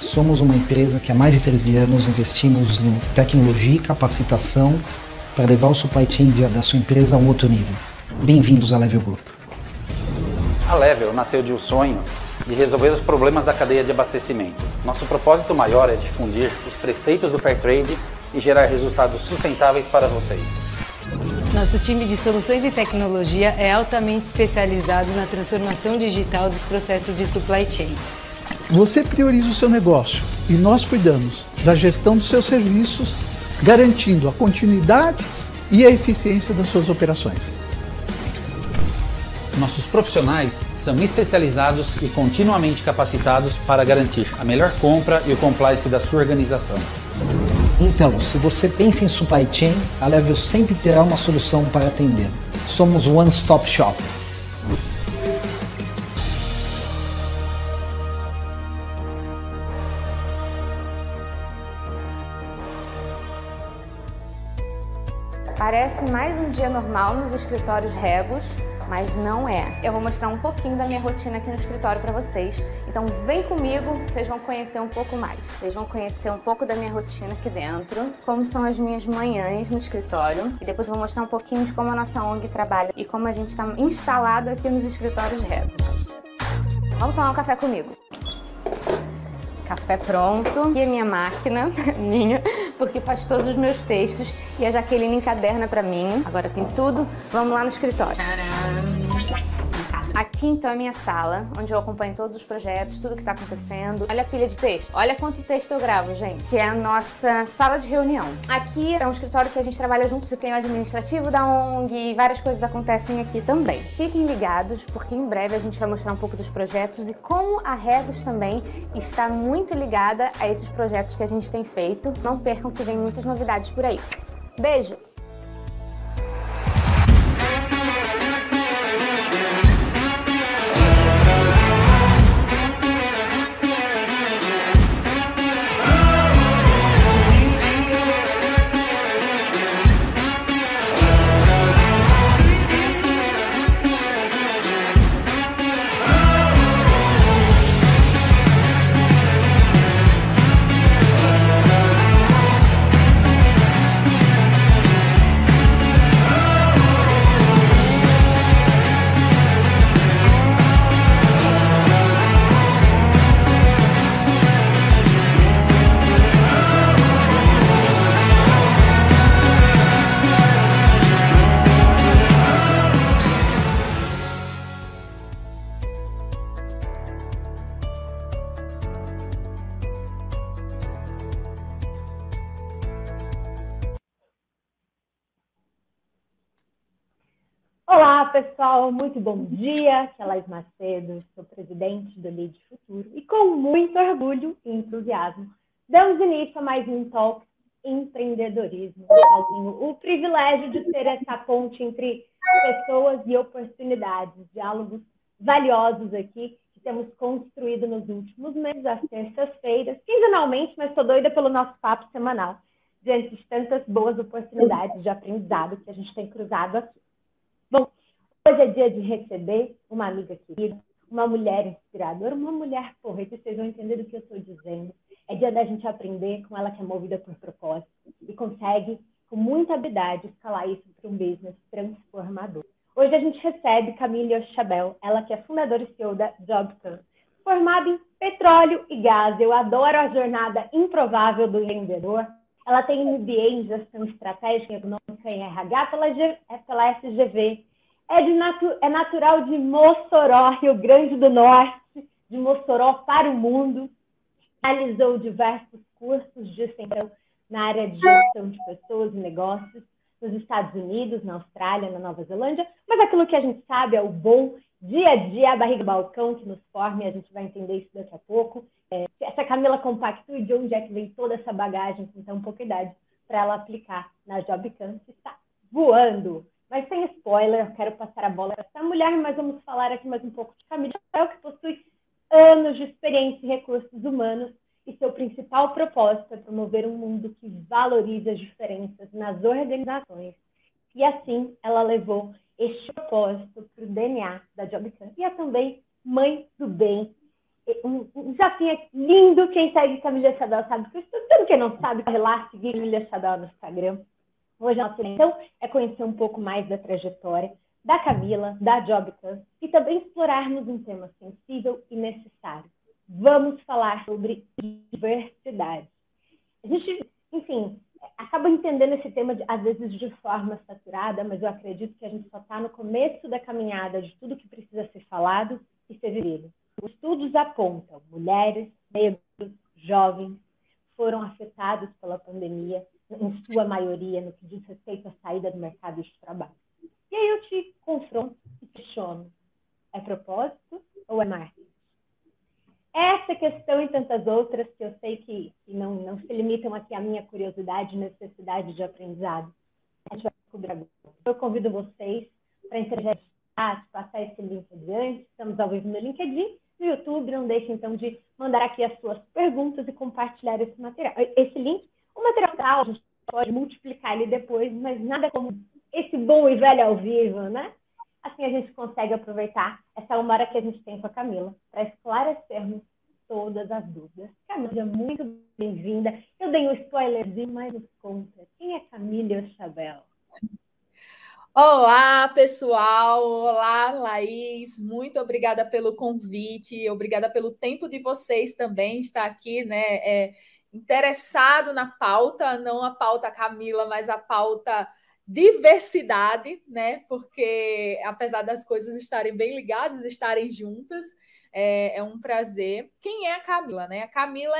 Somos uma empresa que há mais de 13 anos investimos em tecnologia e capacitação para levar o supply chain da sua empresa a um outro nível. Bem-vindos à Level Group. A Level nasceu de um sonho de resolver os problemas da cadeia de abastecimento. Nosso propósito maior é difundir os preceitos do Fair Trade e gerar resultados sustentáveis para vocês. Nosso time de soluções e tecnologia é altamente especializado na transformação digital dos processos de supply chain. Você prioriza o seu negócio e nós cuidamos da gestão dos seus serviços, garantindo a continuidade e a eficiência das suas operações. Nossos profissionais são especializados e continuamente capacitados para garantir a melhor compra e o compliance da sua organização. Então, se você pensa em supply chain, a Level sempre terá uma solução para atender. Somos One Stop Shop. Parece mais um dia normal nos escritórios Regos, mas não é. Eu vou mostrar um pouquinho da minha rotina aqui no escritório para vocês. Então vem comigo, vocês vão conhecer um pouco mais. Vocês vão conhecer um pouco da minha rotina aqui dentro, como são as minhas manhãs no escritório. E depois eu vou mostrar um pouquinho de como a nossa ONG trabalha e como a gente está instalado aqui nos escritórios Regos. Vamos tomar um café comigo. Café pronto. E a minha máquina, minha, porque faz todos os meus textos. E a Jaqueline encaderna pra mim. Agora tem tudo. Vamos lá no escritório. Aqui então é a minha sala, onde eu acompanho todos os projetos, tudo que tá acontecendo. Olha a pilha de texto. Olha quanto texto eu gravo, gente. Que é a nossa sala de reunião. Aqui é um escritório que a gente trabalha juntos e tem o administrativo da ONG e várias coisas acontecem aqui também. Fiquem ligados, porque em breve a gente vai mostrar um pouco dos projetos e como a Regos também está muito ligada a esses projetos que a gente tem feito. Não percam que vem muitas novidades por aí. Beijo! Olá, pessoal, muito bom dia. Aqui é Laís Macedo, sou presidente do Lead Futuro e com muito orgulho e entusiasmo damos início a mais um Talk Empreendedorismo. Eu tenho o privilégio de ser essa ponte entre pessoas e oportunidades, diálogos valiosos aqui que temos construído nos últimos meses, às terças-feiras, quinzenalmente, mas estou doida pelo nosso papo semanal, diante de tantas boas oportunidades de aprendizado que a gente tem cruzado aqui. Bom, hoje é dia de receber uma amiga querida, uma mulher inspiradora, uma mulher porreta, vocês vão entender do que eu estou dizendo. É dia da gente aprender com ela que é movida por propósito e consegue, com muita habilidade, escalar isso para um business transformador. Hoje a gente recebe Camille Ochabel, ela que é fundadora e CEO da Jobcan, formada em petróleo e gás. Eu adoro a jornada improvável do empreendedor. Ela tem MBA em Gestão Estratégica e Econômica em RH pela FGV. É natural de Mossoró, Rio Grande do Norte, de Mossoró para o mundo. Realizou diversos cursos de extensão na área de gestão de pessoas e negócios nos Estados Unidos, na Austrália, na Nova Zelândia. Mas aquilo que a gente sabe é o bom dia a dia, a barriga balcão que nos forma, e a gente vai entender isso daqui a pouco. Essa Camila compactua de onde é que vem toda essa bagagem com tão pouca idade para ela aplicar na Jobcan, que está voando. Mas sem spoiler, eu quero passar a bola para essa mulher, mas vamos falar aqui mais um pouco de Camila, que possui anos de experiência em recursos humanos e seu principal propósito é promover um mundo que valorize as diferenças nas organizações. E assim, ela levou este propósito para o DNA da Jobcan. E é também mãe do bem um desafio lindo. Quem segue Camila Chadel sabe que tudo quem não sabe, corre lá, seguir Camila Chadel no Instagram. Hoje a nossa intenção é conhecer um pouco mais da trajetória da Camila, da Jobcam, e também explorarmos um tema sensível e necessário. Vamos falar sobre diversidade. A gente, enfim, acaba entendendo esse tema, às vezes, de forma saturada, mas eu acredito que a gente só está no começo da caminhada de tudo que precisa ser falado e ser vivido. Os estudos apontam mulheres, negros, jovens foram afetados pela pandemia, em sua maioria, no que diz respeito à saída do mercado de trabalho. E aí eu te confronto e questiono: é propósito ou é marketing? Essa questão e tantas outras que eu sei que não se limitam aqui à minha curiosidade e necessidade de aprendizado, a gente vai descobrir agora. Eu convido vocês para interagir, passar esse link adiante. Estamos ao vivo no LinkedIn, no YouTube. Não deixe, então, de mandar aqui as suas perguntas e compartilhar esse material. Esse link, o material, a gente pode multiplicar ele depois, mas nada como esse bom e velho ao vivo, né? Assim a gente consegue aproveitar essa uma hora que a gente tem com a Camila para esclarecermos todas as dúvidas. Camila, seja muito bem-vinda. Eu dei um spoilerzinho, mas nos conta. Quem é Camila Chadel? Olá, pessoal! Olá, Laís! Muito obrigada pelo convite, obrigada pelo tempo de vocês também estar aqui, né? Interessado na pauta, não a pauta Camila, mas a pauta diversidade, né? Porque apesar das coisas estarem bem ligadas, estarem juntas, é um prazer. Quem é a Camila, né? A Camila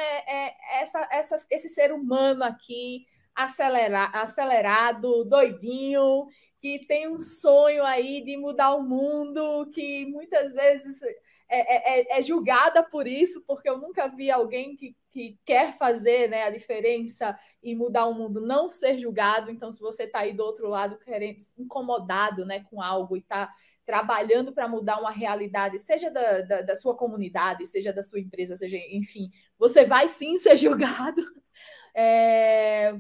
esse ser humano aqui, acelerado, doidinho, que tem um sonho aí de mudar o mundo, que muitas vezes é julgada por isso, porque eu nunca vi alguém que quer fazer, né, a diferença e mudar o mundo não ser julgado. Então, se você está aí do outro lado, querendo, incomodado, né, com algo e está trabalhando para mudar uma realidade, seja da sua comunidade, seja da sua empresa, seja, enfim, você vai sim ser julgado,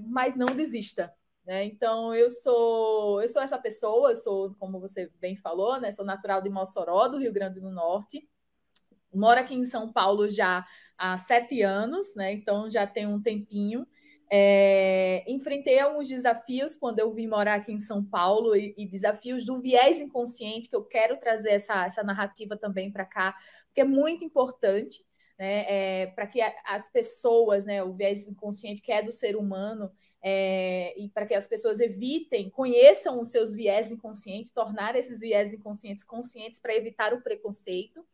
mas não desista. Né? Então, eu sou essa pessoa, sou, como você bem falou, né? Sou natural de Mossoró, do Rio Grande do Norte. Moro aqui em São Paulo já há 7 anos, né? Então já tem um tempinho. Enfrentei alguns desafios quando eu vim morar aqui em São Paulo e desafios do viés inconsciente, que eu quero trazer essa narrativa também para cá, porque é muito importante, né? Para que as pessoas, né? O viés inconsciente que é do ser humano, e para que as pessoas evitem, conheçam os seus viés inconscientes, tornar esses viés inconscientes conscientes para evitar o preconceito.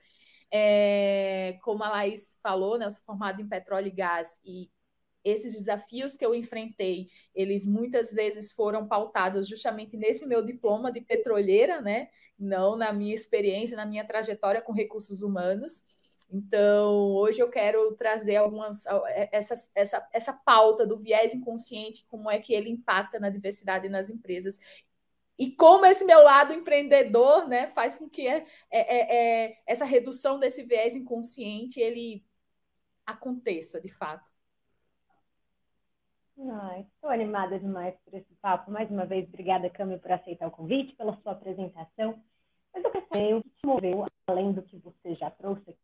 Como a Laís falou, né, eu sou formada em petróleo e gás, e esses desafios que eu enfrentei, eles muitas vezes foram pautados justamente nesse meu diploma de petroleira, né, não na minha experiência, na minha trajetória com recursos humanos. Então, hoje eu quero trazer essa pauta do viés inconsciente, como é que ele impacta na diversidade nas empresas. E como esse meu lado empreendedor, né, faz com que essa redução desse viés inconsciente ele aconteça, de fato. Estou animada demais por esse papo. Mais uma vez, obrigada, Cami, por aceitar o convite, pela sua apresentação. Mas eu quero saber o que te moveu, além do que você já trouxe aqui,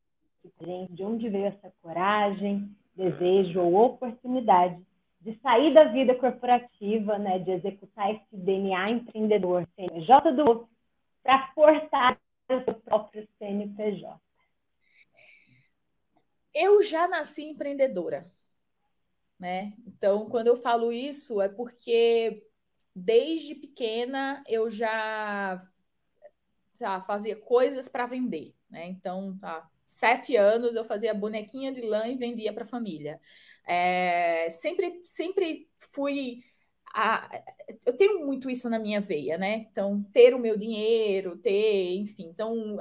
de onde veio essa coragem, desejo ou oportunidade de sair da vida corporativa, né, de executar esse DNA empreendedor, CNPJ do outro, para forçar o seu próprio CNPJ? Eu já nasci empreendedora, né? Então, quando eu falo isso, é porque desde pequena eu já fazia coisas para vender, né? Então, 7 anos eu fazia bonequinha de lã e vendia para a família. Sempre fui... eu tenho muito isso na minha veia, né? Então, ter o meu dinheiro, enfim. Então,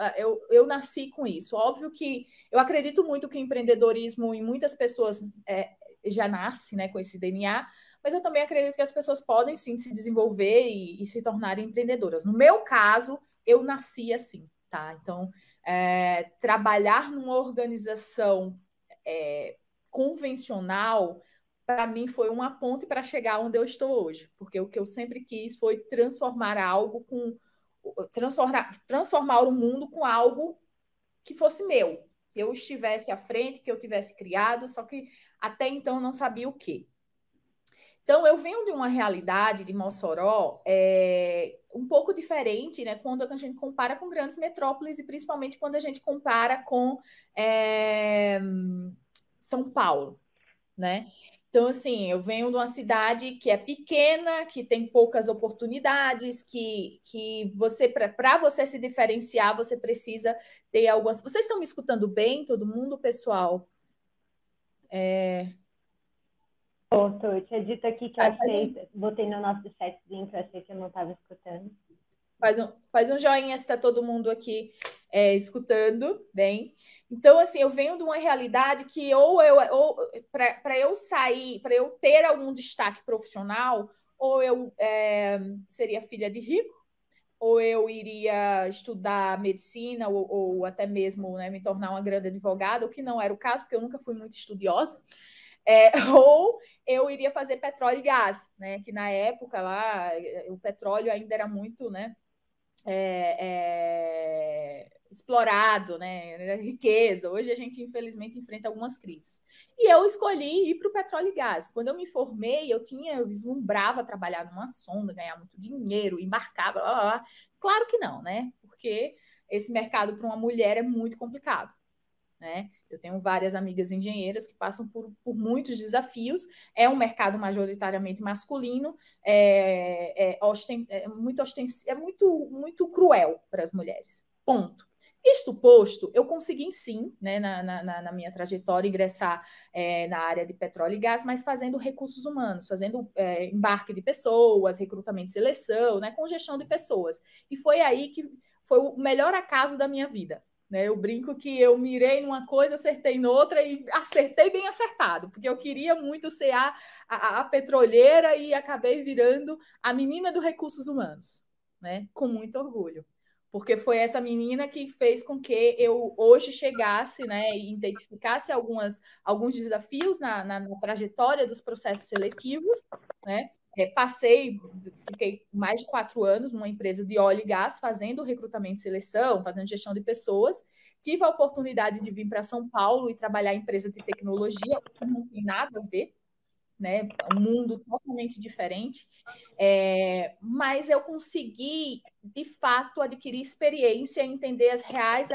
eu nasci com isso. Óbvio que eu acredito muito que o empreendedorismo em muitas pessoas já nasce, né, com esse DNA, mas eu também acredito que as pessoas podem sim se desenvolver e se tornarem empreendedoras. No meu caso, eu nasci assim, tá? Então, trabalhar numa organização convencional, para mim, foi uma ponte para chegar onde eu estou hoje, porque o que eu sempre quis foi transformar o mundo com algo que fosse meu, que eu estivesse à frente, que eu tivesse criado, só que até então eu não sabia o quê. Então, eu venho de uma realidade de Mossoró um pouco diferente, né, quando a gente compara com grandes metrópoles e principalmente quando a gente compara com São Paulo, né? Então, assim, eu venho de uma cidade que é pequena, que tem poucas oportunidades, que você, para você se diferenciar, você precisa ter algumas... Vocês estão me escutando bem, todo mundo, pessoal? Tô. Eu tinha dito aqui que eu achei, botei no nosso chatzinho que eu achei que eu não estava escutando. Faz um joinha se está todo mundo aqui escutando bem. Então, assim, eu venho de uma realidade que para eu sair, para eu ter algum destaque profissional, ou eu seria filha de rico, ou eu iria estudar medicina, ou até mesmo, né, me tornar uma grande advogada, o que não era o caso, porque eu nunca fui muito estudiosa. Ou eu iria fazer petróleo e gás, né? Que na época lá o petróleo ainda era muito, né? Explorado, né? Riqueza. Hoje a gente, infelizmente, enfrenta algumas crises. E eu escolhi ir para o petróleo e gás. Quando eu me formei, eu vislumbrava trabalhar numa sonda, ganhar muito dinheiro, embarcava, blá, blá, blá. Claro que não, né? Porque esse mercado para uma mulher é muito complicado, né? Eu tenho várias amigas engenheiras que passam por muitos desafios. É um mercado majoritariamente masculino, muito cruel para as mulheres. Ponto. Isto posto, eu consegui sim, né, na minha trajetória, ingressar na área de petróleo e gás, mas fazendo recursos humanos, fazendo embarque de pessoas, recrutamento e seleção, né, com gestão de pessoas. E foi aí que foi o melhor acaso da minha vida. Eu brinco que eu mirei numa coisa, acertei noutra e acertei bem acertado, porque eu queria muito ser a petroleira e acabei virando a menina dos recursos humanos, né? Com muito orgulho. Porque foi essa menina que fez com que eu hoje chegasse, né, e identificasse alguns desafios na trajetória dos processos seletivos, né? Fiquei mais de 4 anos numa empresa de óleo e gás, fazendo recrutamento e seleção, fazendo gestão de pessoas. Tive a oportunidade de vir para São Paulo e trabalhar em empresa de tecnologia, que não tem nada a ver, né? Um mundo totalmente diferente. Mas eu consegui, de fato, adquirir experiência e entender as reais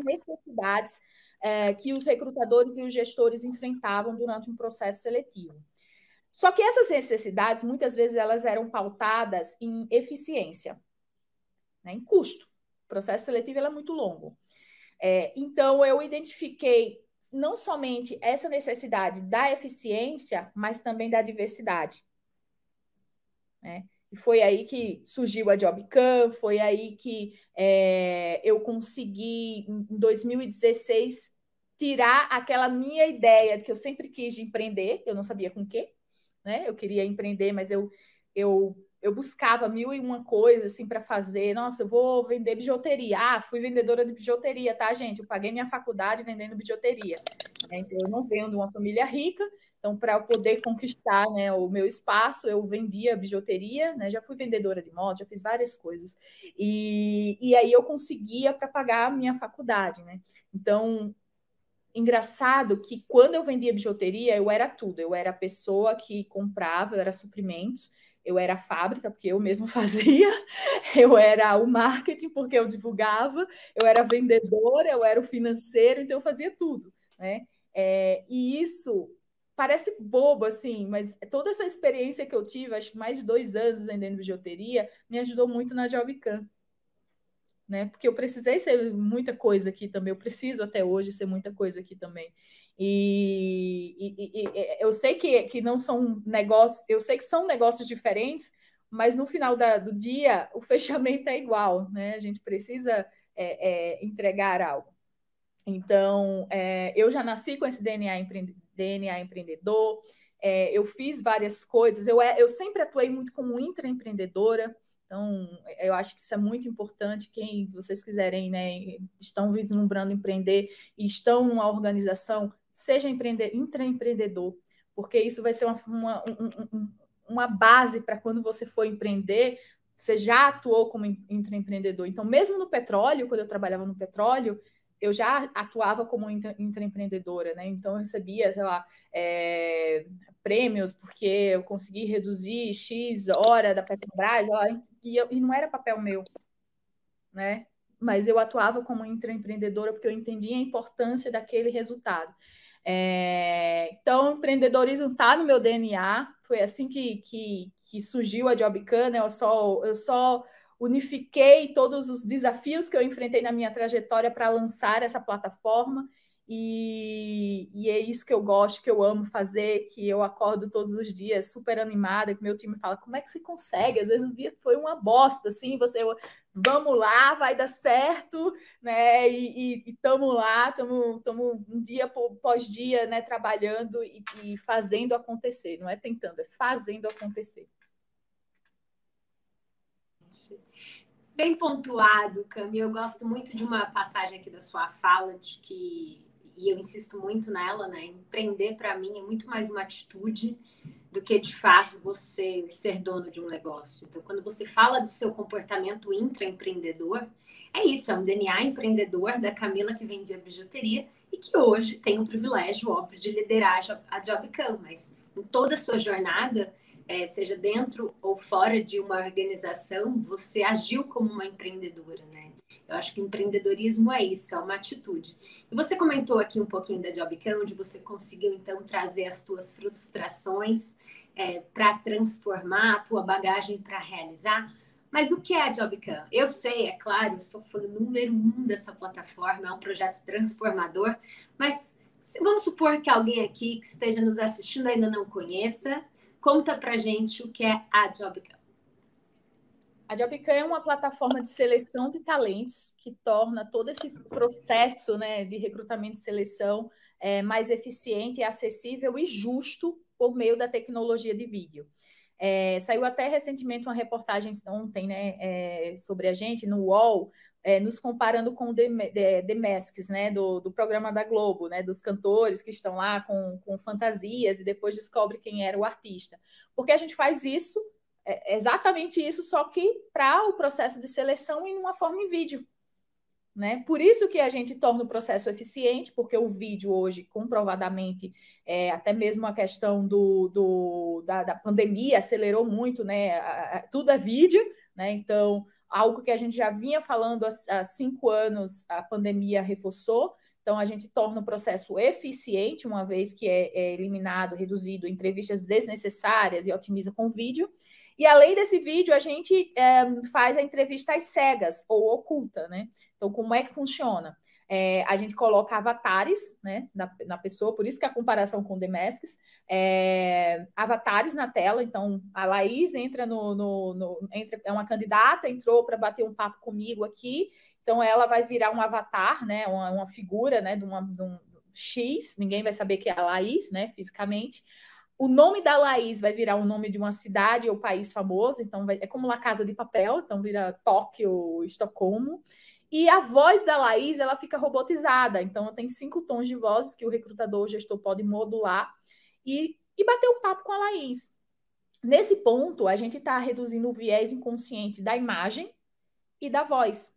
necessidades que os recrutadores e os gestores enfrentavam durante um processo seletivo. Só que essas necessidades, muitas vezes, elas eram pautadas em eficiência, né, em custo. O processo seletivo é muito longo. Então, eu identifiquei não somente essa necessidade da eficiência, mas também da diversidade, né? E foi aí que surgiu a JobCam, foi aí que eu consegui, em 2016, tirar aquela minha ideia de que eu sempre quis de empreender, eu não sabia com o quê, né? Eu queria empreender, mas eu buscava 1001 coisas assim para fazer. Nossa, eu vou vender bijuteria. Fui vendedora de bijuteria, tá, gente? Eu paguei minha faculdade vendendo bijuteria. Então, eu não venho de uma família rica, então, para eu poder conquistar, né, o meu espaço, eu vendia bijuteria, né? Já fui vendedora de moto, já fiz várias coisas. E aí eu conseguia para pagar a minha faculdade, né? Então, engraçado que quando eu vendia bijuteria, eu era tudo. Eu era a pessoa que comprava, eu era suprimentos, eu era a fábrica, porque eu mesmo fazia, eu era o marketing, porque eu divulgava, eu era vendedora, eu era o financeiro, então eu fazia tudo, né? E isso parece bobo, assim, mas toda essa experiência que eu tive, acho que mais de 2 anos vendendo bijuteria, me ajudou muito na JobCam, né? Porque eu precisei ser muita coisa aqui também, eu preciso até hoje ser muita coisa aqui também. E eu sei que não são negócios, eu sei que são negócios diferentes, mas no final do dia o fechamento é igual, né? A gente precisa entregar algo. Então, eu já nasci com esse DNA empreendedor, eu fiz várias coisas, eu sempre atuei muito como intraempreendedora. Então, eu acho que isso é muito importante. Quem vocês quiserem, né, estão vislumbrando empreender e estão numa organização, seja intraempreendedor, porque isso vai ser uma base para quando você for empreender, você já atuou como intraempreendedor. Então, mesmo no petróleo, quando eu trabalhava no petróleo, eu já atuava como intraempreendedora, né? Então eu recebia, sei lá, prêmios porque eu consegui reduzir X hora da Petrobras, e não era papel meu, né? Mas eu atuava como intraempreendedora porque eu entendia a importância daquele resultado. Então, o empreendedorismo está no meu DNA. Foi assim que surgiu a Jobcan, né? Eu só unifiquei todos os desafios que eu enfrentei na minha trajetória para lançar essa plataforma. E é isso que eu gosto, que eu amo fazer, que eu acordo todos os dias super animada, que meu time fala, como é que você consegue? Às vezes o dia foi uma bosta, assim, vamos lá, vai dar certo, né? E estamos lá, estamos um dia pós dia, né, trabalhando e fazendo acontecer. Não é tentando, é fazendo acontecer. Bem pontuado, Cami. Eu gosto muito de uma passagem aqui da sua fala, e eu insisto muito nela, né? Empreender, para mim, é muito mais uma atitude do que, de fato, você ser dono de um negócio. Então, quando você fala do seu comportamento intraempreendedor, é isso, é um DNA empreendedor da Camila que vendia bijuteria e que hoje tem o privilégio, óbvio, de liderar a Jobcan, mas em toda a sua jornada, seja dentro ou fora de uma organização, você agiu como uma empreendedora, né? Eu acho que empreendedorismo é isso, é uma atitude. E você comentou aqui um pouquinho da Jobcan, onde você conseguiu, então, trazer as tuas frustrações para transformar a tua bagagem para realizar. Mas o que é a Jobcan? Eu sei, é claro, eu sou fã número 1 dessa plataforma, é um projeto transformador, mas vamos supor que alguém aqui que esteja nos assistindo ainda não conheça, conta pra gente o que é a Jobcan. A Jobcan é uma plataforma de seleção de talentos que torna todo esse processo, né, de recrutamento e seleção mais eficiente, acessível e justo por meio da tecnologia de vídeo. Saiu até recentemente uma reportagem ontem, né, sobre a gente no UOL, nos comparando com o The Masks, né, do programa da Globo, né, dos cantores que estão lá com fantasias e depois descobre quem era o artista. Porque a gente faz isso, exatamente isso, só que para o processo de seleção em uma forma em vídeo. Né? Por isso que a gente torna o processo eficiente, porque o vídeo hoje, comprovadamente, até mesmo a questão da pandemia acelerou muito, né? Tudo é vídeo, né? Então, algo que a gente já vinha falando há 5 anos, a pandemia reforçou. Então, a gente torna o processo eficiente, uma vez que é eliminado, reduzido entrevistas desnecessárias e otimiza com vídeo. E, além desse vídeo, a gente faz a entrevista às cegas ou oculta, né? Então, como é que funciona? A gente coloca avatares, né, na pessoa, por isso que a comparação com o The Masks, avatares na tela. Então, a Laís entra é uma candidata, entrou para bater um papo comigo aqui, então ela vai virar um avatar, né, uma figura, né, de um X, ninguém vai saber que é a Laís, né, fisicamente. O nome da Laís vai virar o nome de uma cidade ou país famoso, então é como La Casa de Papel, então vira Tóquio, Estocolmo. E a voz da Laís, ela fica robotizada, então tem 5 tons de vozes que o recrutador, o gestor pode modular e bater um papo com a Laís. Nesse ponto, a gente está reduzindo o viés inconsciente da imagem e da voz.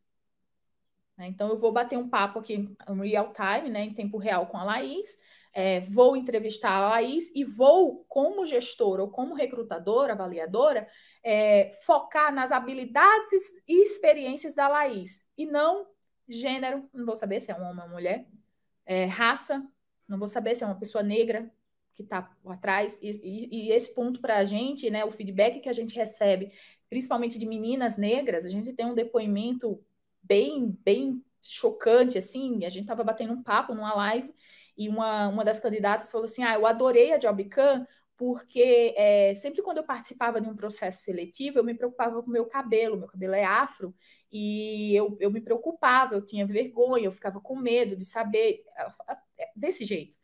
Então, eu vou bater um papo aqui em real time, né, em tempo real com a Laís, vou entrevistar a Laís e vou, como gestora ou como recrutadora, avaliadora, focar nas habilidades e experiências da Laís. E não gênero, não vou saber se é um homem ou uma mulher, raça, não vou saber se é uma pessoa negra que está atrás. E esse ponto para a gente, né, o feedback que a gente recebe, principalmente de meninas negras, a gente tem um depoimento bem chocante, assim. A gente estava batendo um papo numa live e uma das candidatas falou assim, eu adorei a Jobcan porque sempre quando eu participava de um processo seletivo, eu me preocupava com o meu cabelo é afro, e eu me preocupava, eu tinha vergonha, eu ficava com medo de saber, desse jeito.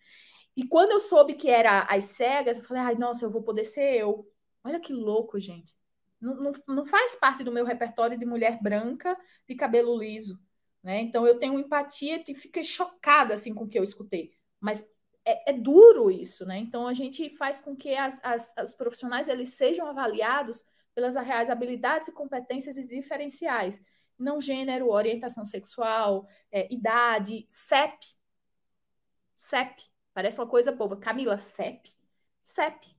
E quando eu soube que era às cegas, eu falei, nossa, eu vou poder ser eu. Olha que louco, gente. Não faz parte do meu repertório de mulher branca de cabelo liso, né? Então eu tenho empatia e fiquei chocada assim com o que eu escutei. Mas é duro isso, né? Então a gente faz com que os profissionais eles sejam avaliados pelas reais habilidades e competências e diferenciais. não gênero, orientação sexual, idade, CEP. CEP, parece uma coisa boba. Camila, CEP? CEP.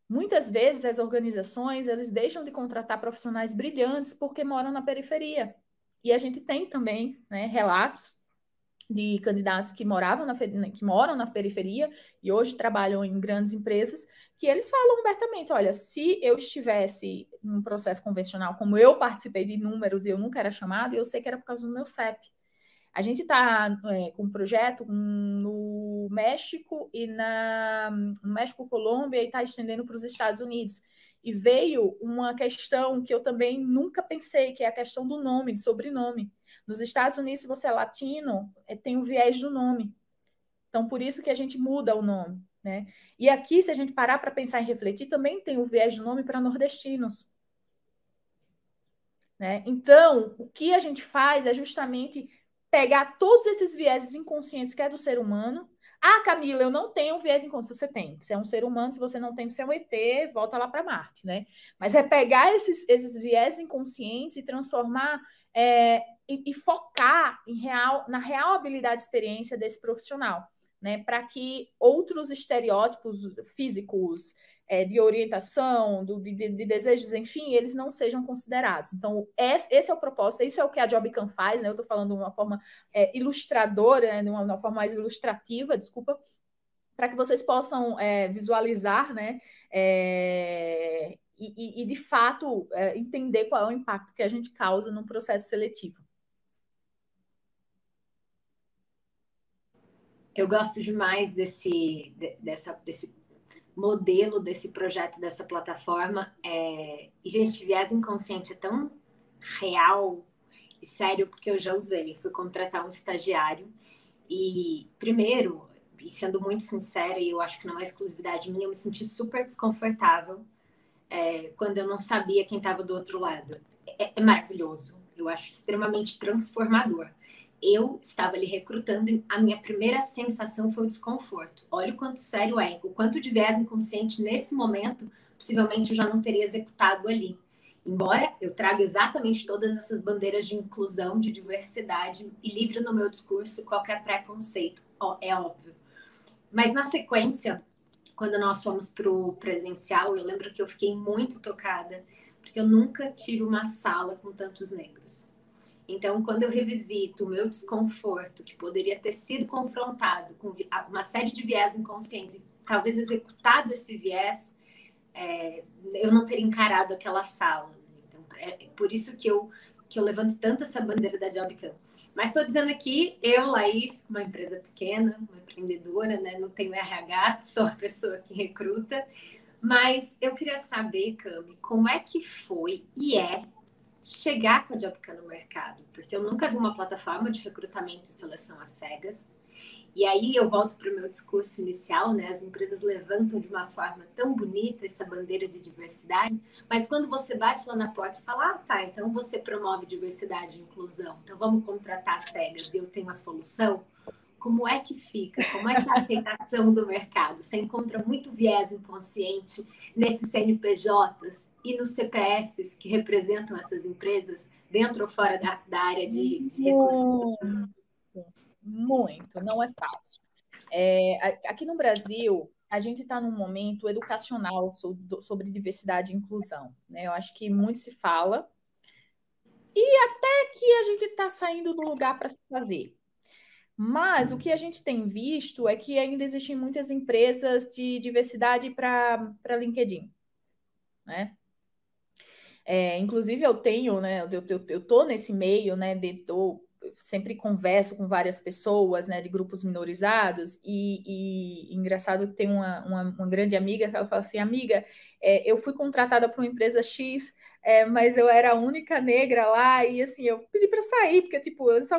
Muitas vezes as organizações eles deixam de contratar profissionais brilhantes porque moram na periferia. E a gente tem também, né, relatos de candidatos que moram na periferia e hoje trabalham em grandes empresas, que eles falam abertamente, olha, se eu estivesse num processo convencional, como eu participei de números e eu nunca era chamado, eu sei que era por causa do meu CEP. A gente está com um projeto no México e no México, Colômbia, e está estendendo para os Estados Unidos. E veio uma questão que eu também nunca pensei, que é a questão do nome, de sobrenome. Nos Estados Unidos, se você é latino, tem o viés do nome. Então, por isso que a gente muda o nome, né? E aqui, se a gente parar para pensar e refletir, também tem o viés do nome para nordestinos. Né? Então, o que a gente faz é justamente pegar todos esses vieses inconscientes que é do ser humano. Ah, Camila, eu não tenho viés inconsciente. Você tem. Você é um ser humano, se você não tem, você é um ET, volta lá para Marte, né? Mas é pegar esses viés inconscientes e transformar e focar na real habilidade e experiência desse profissional, né? Para que outros estereótipos físicos, de orientação, de desejos, enfim, eles não sejam considerados. Então, esse é o propósito, isso é o que a Jobcam faz, né? Eu estou falando de uma forma ilustradora, né? De uma forma mais ilustrativa, desculpa, para que vocês possam visualizar, né? E de fato, entender qual é o impacto que a gente causa no processo seletivo. Eu gosto demais desse modelo, desse projeto, dessa plataforma. E, gente, viés inconsciente é tão real e sério, porque eu já usei. Fui contratar um estagiário e, primeiro, e sendo muito sincera, e eu acho que não é exclusividade minha, eu me senti super desconfortável quando eu não sabia quem estava do outro lado. É maravilhoso. Eu acho extremamente transformador. Eu estava ali recrutando e a minha primeira sensação foi o desconforto. Olha o quanto sério é, o quanto de viés inconsciente nesse momento, possivelmente eu já não teria executado ali. Embora eu traga exatamente todas essas bandeiras de inclusão, de diversidade e livre no meu discurso qualquer preconceito, é óbvio. Mas na sequência, quando nós fomos para o presencial, eu lembro que eu fiquei muito tocada, porque eu nunca tive uma sala com tantos negros. Então, quando eu revisito o meu desconforto, que poderia ter sido confrontado com uma série de viés inconscientes, e talvez executado esse viés, eu não teria encarado aquela sala. Então, é por isso que eu levanto tanto essa bandeira da Jobcam. Mas estou dizendo aqui, eu, Laís, uma empresa pequena, uma empreendedora, né? Não tenho RH, sou a pessoa que recruta. Mas eu queria saber, Cami, como é que foi e chegar com a Jobcam no mercado, porque eu nunca vi uma plataforma de recrutamento e seleção às cegas. E aí eu volto para o meu discurso inicial, né? As empresas levantam de uma forma tão bonita essa bandeira de diversidade, mas quando você bate lá na porta e fala, tá, então você promove diversidade e inclusão, então vamos contratar às cegas e eu tenho a solução, como é que fica? Como é que é a aceitação do mercado? Você encontra muito viés inconsciente nesses CNPJs e nos CPFs que representam essas empresas dentro ou fora da área de recursos? Muito, não é fácil. Aqui no Brasil, a gente está num momento educacional sobre diversidade e inclusão, né? Eu acho que muito se fala e até que a gente está saindo do lugar para se fazer. Mas o que a gente tem visto é que ainda existem muitas empresas de diversidade para LinkedIn, né? Inclusive eu tenho, né? Eu tô nesse meio, né? Sempre converso com várias pessoas, né? De grupos minorizados e engraçado, tem uma grande amiga que ela fala assim, amiga, eu fui contratada por uma empresa X, mas eu era a única negra lá e assim eu pedi para sair porque tipo eles só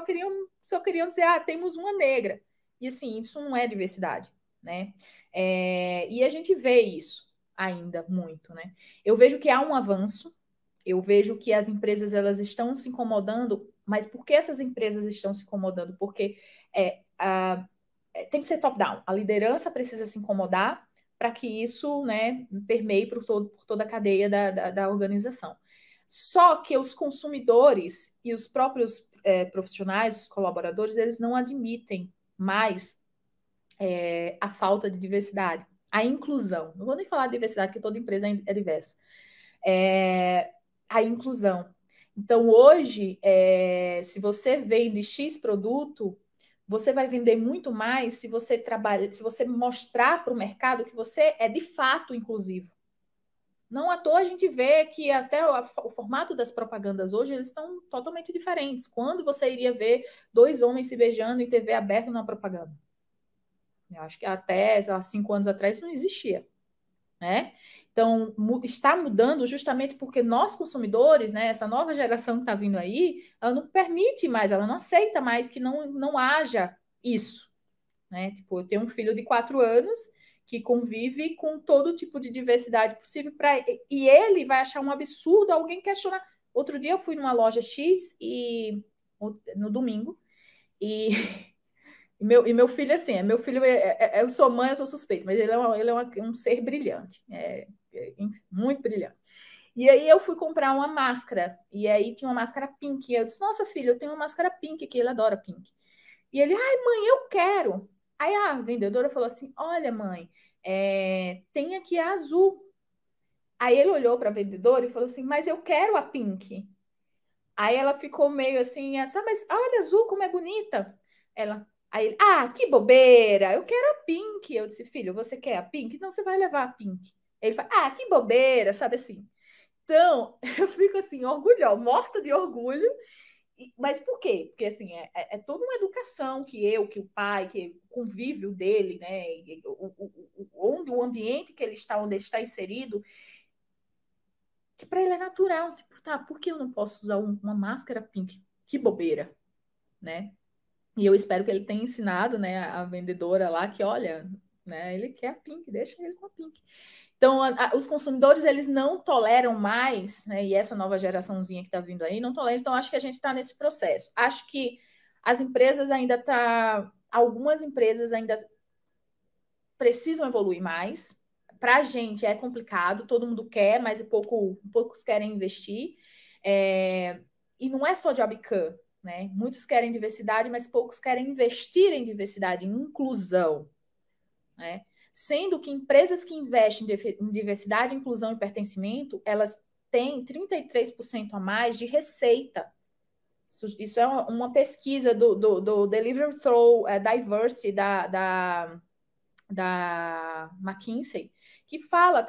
queriam dizer, temos uma negra. E assim, isso não é diversidade, né? E a gente vê isso ainda muito, né? Eu vejo que há um avanço, eu vejo que as empresas elas estão se incomodando, mas por que essas empresas estão se incomodando? Porque tem que ser top-down. A liderança precisa se incomodar para que isso, né, permeie por toda a cadeia da organização. Só que os consumidores e os próprios profissionais, os colaboradores, eles não admitem mais a falta de diversidade, a inclusão. Não vou nem falar de diversidade, porque toda empresa é diversa. A inclusão. Então, hoje, se você vende X produto, você vai vender muito mais se você trabalha, se você mostrar para o mercado que você é de fato inclusivo. Não à toa a gente vê que até o formato das propagandas hoje, eles estão totalmente diferentes. Quando você iria ver 2 homens se beijando em TV aberta numa propaganda? Eu acho que até há 5 anos atrás isso não existia, né? Então, está mudando justamente porque nós consumidores, né, essa nova geração que está vindo aí, ela não permite mais, ela não aceita mais que não haja isso, né? Tipo, eu tenho um filho de 4 anos que convive com todo tipo de diversidade possível, e ele vai achar um absurdo alguém questionar. Outro dia eu fui numa loja X, no domingo, e meu filho, assim, meu filho, eu sou mãe, eu sou suspeita, mas ele é um ser brilhante, muito brilhante. E aí eu fui comprar uma máscara, e aí tinha uma máscara pink, e eu disse, nossa, filho, eu tenho uma máscara pink aqui, ele adora pink. E ele, ai, mãe, eu quero. Aí a vendedora falou assim, olha, mãe, tem aqui a azul. Aí ele olhou para a vendedora e falou assim, mas eu quero a pink. Aí ela ficou meio assim, mas olha azul, como é bonita. Aí ele, que bobeira, eu quero a pink. Eu disse, filho, você quer a pink? Então você vai levar a pink. Ele fala, que bobeira, sabe assim. Então, eu fico assim, morta de orgulho. Mas por quê? Porque assim, é toda uma educação que o pai, que o convívio dele, né? Onde o ambiente que ele está, onde ele está inserido, que para ele é natural. Tipo, por que eu não posso usar uma máscara pink? Que bobeira, né? E eu espero que ele tenha ensinado, né, a vendedora lá que, olha, né, ele quer a pink, deixa ele com a pink. Então, os consumidores, eles não toleram mais, né, e essa nova geraçãozinha que está vindo aí não tolera, então acho que a gente está nesse processo. Acho que as empresas algumas empresas ainda precisam evoluir mais. Para a gente é complicado, todo mundo quer, mas poucos querem investir. E não é só job cut, né? Muitos querem diversidade, mas poucos querem investir em diversidade, em inclusão, né? Sendo que empresas que investem em diversidade, inclusão e pertencimento, elas têm 33% a mais de receita. Isso é uma pesquisa do Delivery Through Diversity da McKinsey, que fala,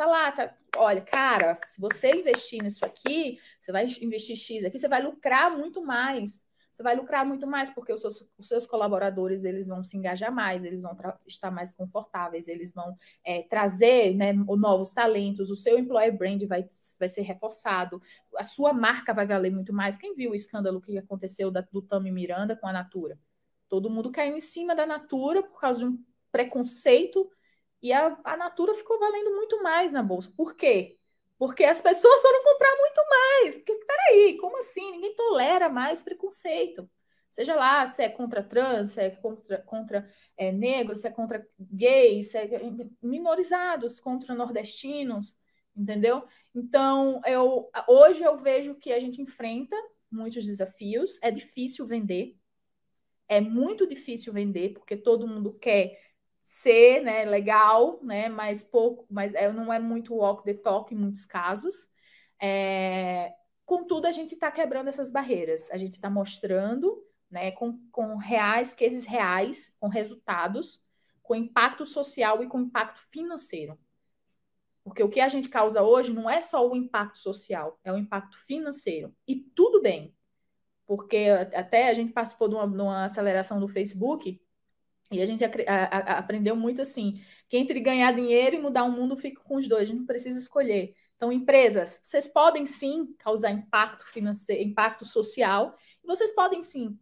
olha, cara, se você investir nisso aqui, você vai investir X aqui, você vai lucrar muito mais. Você vai lucrar muito mais porque os seus colaboradores, eles vão se engajar mais, eles vão estar mais confortáveis, eles vão trazer, né, novos talentos, o seu employer brand vai ser reforçado, a sua marca vai valer muito mais. Quem viu o escândalo que aconteceu do Tami Miranda com a Natura? Todo mundo caiu em cima da Natura por causa de um preconceito, e a Natura ficou valendo muito mais na bolsa. Por quê? Porque as pessoas foram comprar muito mais. Porque, peraí, como assim? Ninguém tolera mais preconceito. Seja lá se é contra trans, se é contra negros, se é contra gays, se é minorizados, contra nordestinos, entendeu? Então, hoje eu vejo que a gente enfrenta muitos desafios. É difícil vender. É muito difícil vender, porque todo mundo quer ser, né, legal, né, mas não é muito walk the talk em muitos casos. Contudo, a gente está quebrando essas barreiras. A gente está mostrando, né, com cases reais, com resultados, com impacto social e com impacto financeiro. Porque o que a gente causa hoje não é só o impacto social, é o impacto financeiro. E tudo bem, porque até a gente participou de uma aceleração do Facebook e a gente aprendeu muito assim, que entre ganhar dinheiro e mudar o mundo fica com os dois, a gente não precisa escolher. Então, empresas, vocês podem sim causar impacto financeiro, impacto social, e vocês podem sim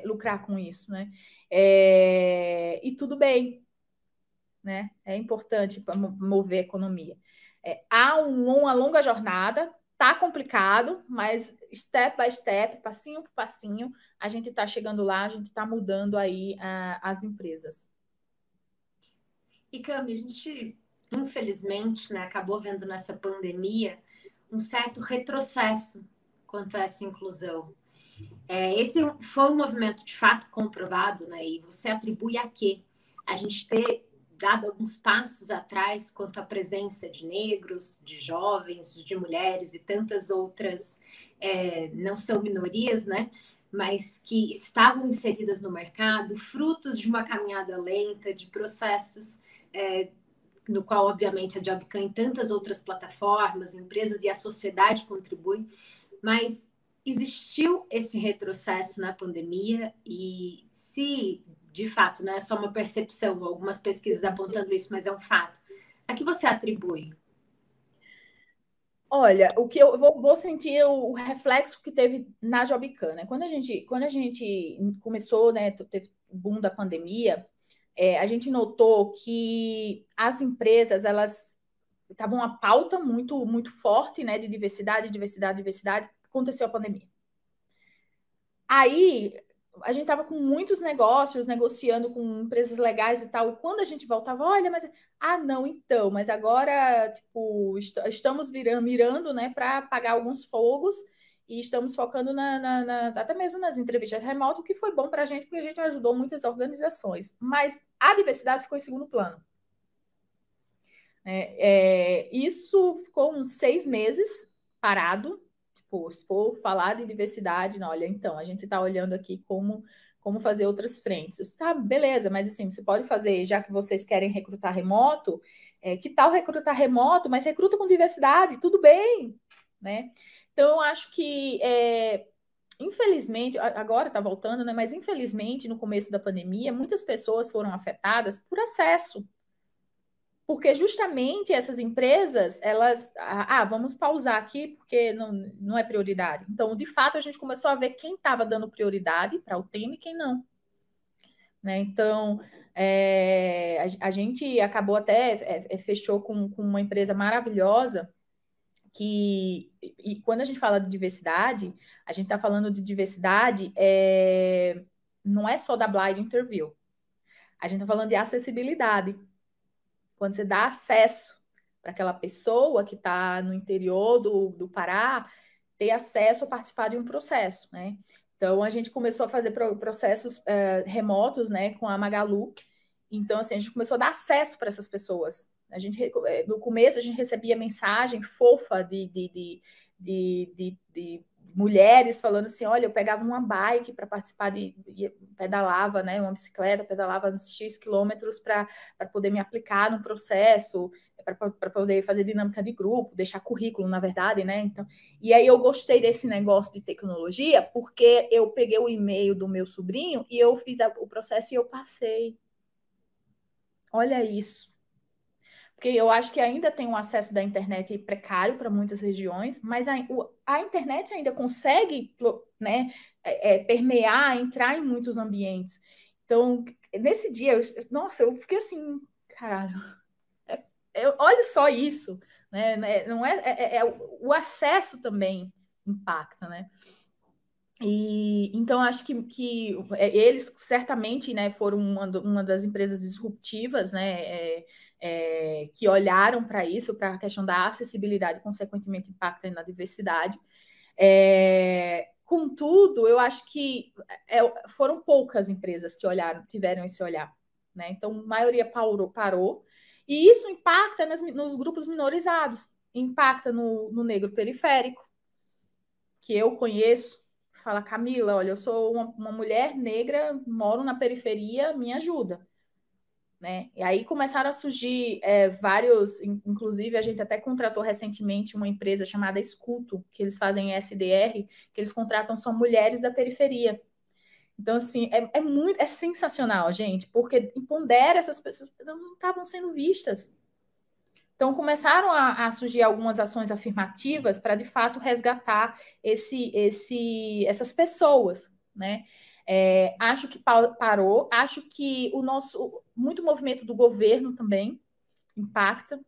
lucrar com isso, né? E tudo bem, né? É importante para mover a economia. Há uma longa jornada, tá complicado, mas step by step, passinho por passinho, a gente está chegando lá, a gente está mudando aí as empresas. E, Cami, a gente, infelizmente, né, acabou vendo nessa pandemia um certo retrocesso quanto a essa inclusão. Esse foi um movimento de fato comprovado, né? E você atribui a quê? A gente ter dado alguns passos atrás quanto à presença de negros, de jovens, de mulheres e tantas outras, não são minorias, né? Mas que estavam inseridas no mercado, frutos de uma caminhada lenta, de processos no qual, obviamente, a Jobcam e tantas outras plataformas, empresas e a sociedade contribuem, mas existiu esse retrocesso na pandemia e se, de fato, não é só uma percepção, algumas pesquisas apontando isso, mas é um fato, a que você atribui? Olha, o que eu vou sentir o reflexo que teve na Jobcam, né? Quando a gente começou, né, teve o boom da pandemia, a gente notou que as empresas, elas estavam uma pauta muito, muito forte, né, de diversidade, aconteceu a pandemia. Aí, a gente estava com muitos negócios, negociando com empresas legais e tal, e quando a gente voltava, olha, mas... não, então, mas agora, tipo, estamos mirando, né, para pagar alguns fogos e estamos focando até mesmo nas entrevistas remotas, o que foi bom para a gente, porque a gente ajudou muitas organizações. Mas a diversidade ficou em segundo plano. Isso ficou uns 6 meses parado. Tipo, se for falar de diversidade, não, olha, então, a gente está olhando aqui como fazer outras frentes. Isso tá, beleza, mas assim, você pode fazer, já que vocês querem recrutar remoto, que tal recrutar remoto, mas recruta com diversidade, tudo bem, né? Então, eu acho que, infelizmente, agora está voltando, né? Mas infelizmente, no começo da pandemia, muitas pessoas foram afetadas por acesso. Porque justamente essas empresas, elas... vamos pausar aqui porque não é prioridade. Então, de fato, a gente começou a ver quem estava dando prioridade para o tema e quem não. Né? Então, a gente acabou até... fechou com uma empresa maravilhosa que... E quando a gente fala de diversidade, a gente está falando de diversidade... não é só da blind interview. A gente está falando de acessibilidade. Quando você dá acesso para aquela pessoa que está no interior do Pará, ter acesso a participar de um processo, né? Então, a gente começou a fazer processos remotos, né, com a Magalu. Então, assim, a gente começou a dar acesso para essas pessoas. No começo, a gente recebia mensagem fofa de mulheres falando assim, olha, eu pegava uma bike para participar pedalava, né, uma bicicleta, pedalava uns X quilômetros para poder me aplicar no processo, para poder fazer dinâmica de grupo, deixar currículo, na verdade, né? Então, e aí eu gostei desse negócio de tecnologia, porque eu peguei o e-mail do meu sobrinho e eu fiz o processo e eu passei. Olha isso. Porque eu acho que ainda tem um acesso da internet precário para muitas regiões, mas a internet ainda consegue, né, permear, entrar em muitos ambientes. Então, nesse dia, eu fiquei assim, caralho, olha só isso, né? Não o acesso também impacta, né? E então acho que eles certamente, né, foram uma das empresas disruptivas, né, que olharam para isso, para a questão da acessibilidade, consequentemente impacta na diversidade. Contudo, eu acho que foram poucas empresas que tiveram esse olhar, né? Então, a maioria parou, e isso impacta nos grupos minorizados, impacta no negro periférico, que eu conheço. Fala, Camila, olha, eu sou uma mulher negra, moro na periferia, me ajuda. Né? E aí começaram a surgir vários, inclusive a gente até contratou recentemente uma empresa chamada Escuto, que eles fazem SDR, que eles contratam só mulheres da periferia. Então, assim, é sensacional, gente, porque empodera essas pessoas que não estavam sendo vistas. Então, começaram a surgir algumas ações afirmativas para, de fato, resgatar essas pessoas, né? Acho que parou, acho que muito movimento do governo também impacta.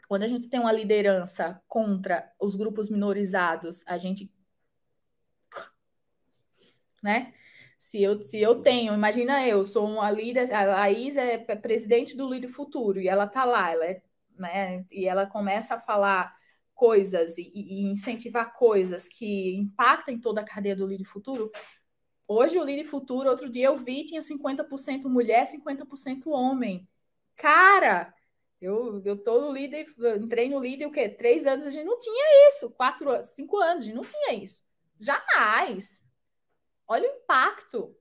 Quando a gente tem uma liderança contra os grupos minorizados, a gente... né? Se eu tenho, imagina eu sou uma líder, a Laís é presidente do Líder Futuro, e ela está lá, né? E ela começa a falar coisas e incentivar coisas que impactam em toda a cadeia do Lead Futuro. Hoje o Lead Futuro, outro dia eu vi, tinha 50% mulher, 50% homem. Cara, eu tô no Lead, entrei no Lead o quê? 3 anos, a gente não tinha isso. 5 anos, a gente não tinha isso. Jamais. Olha o impacto.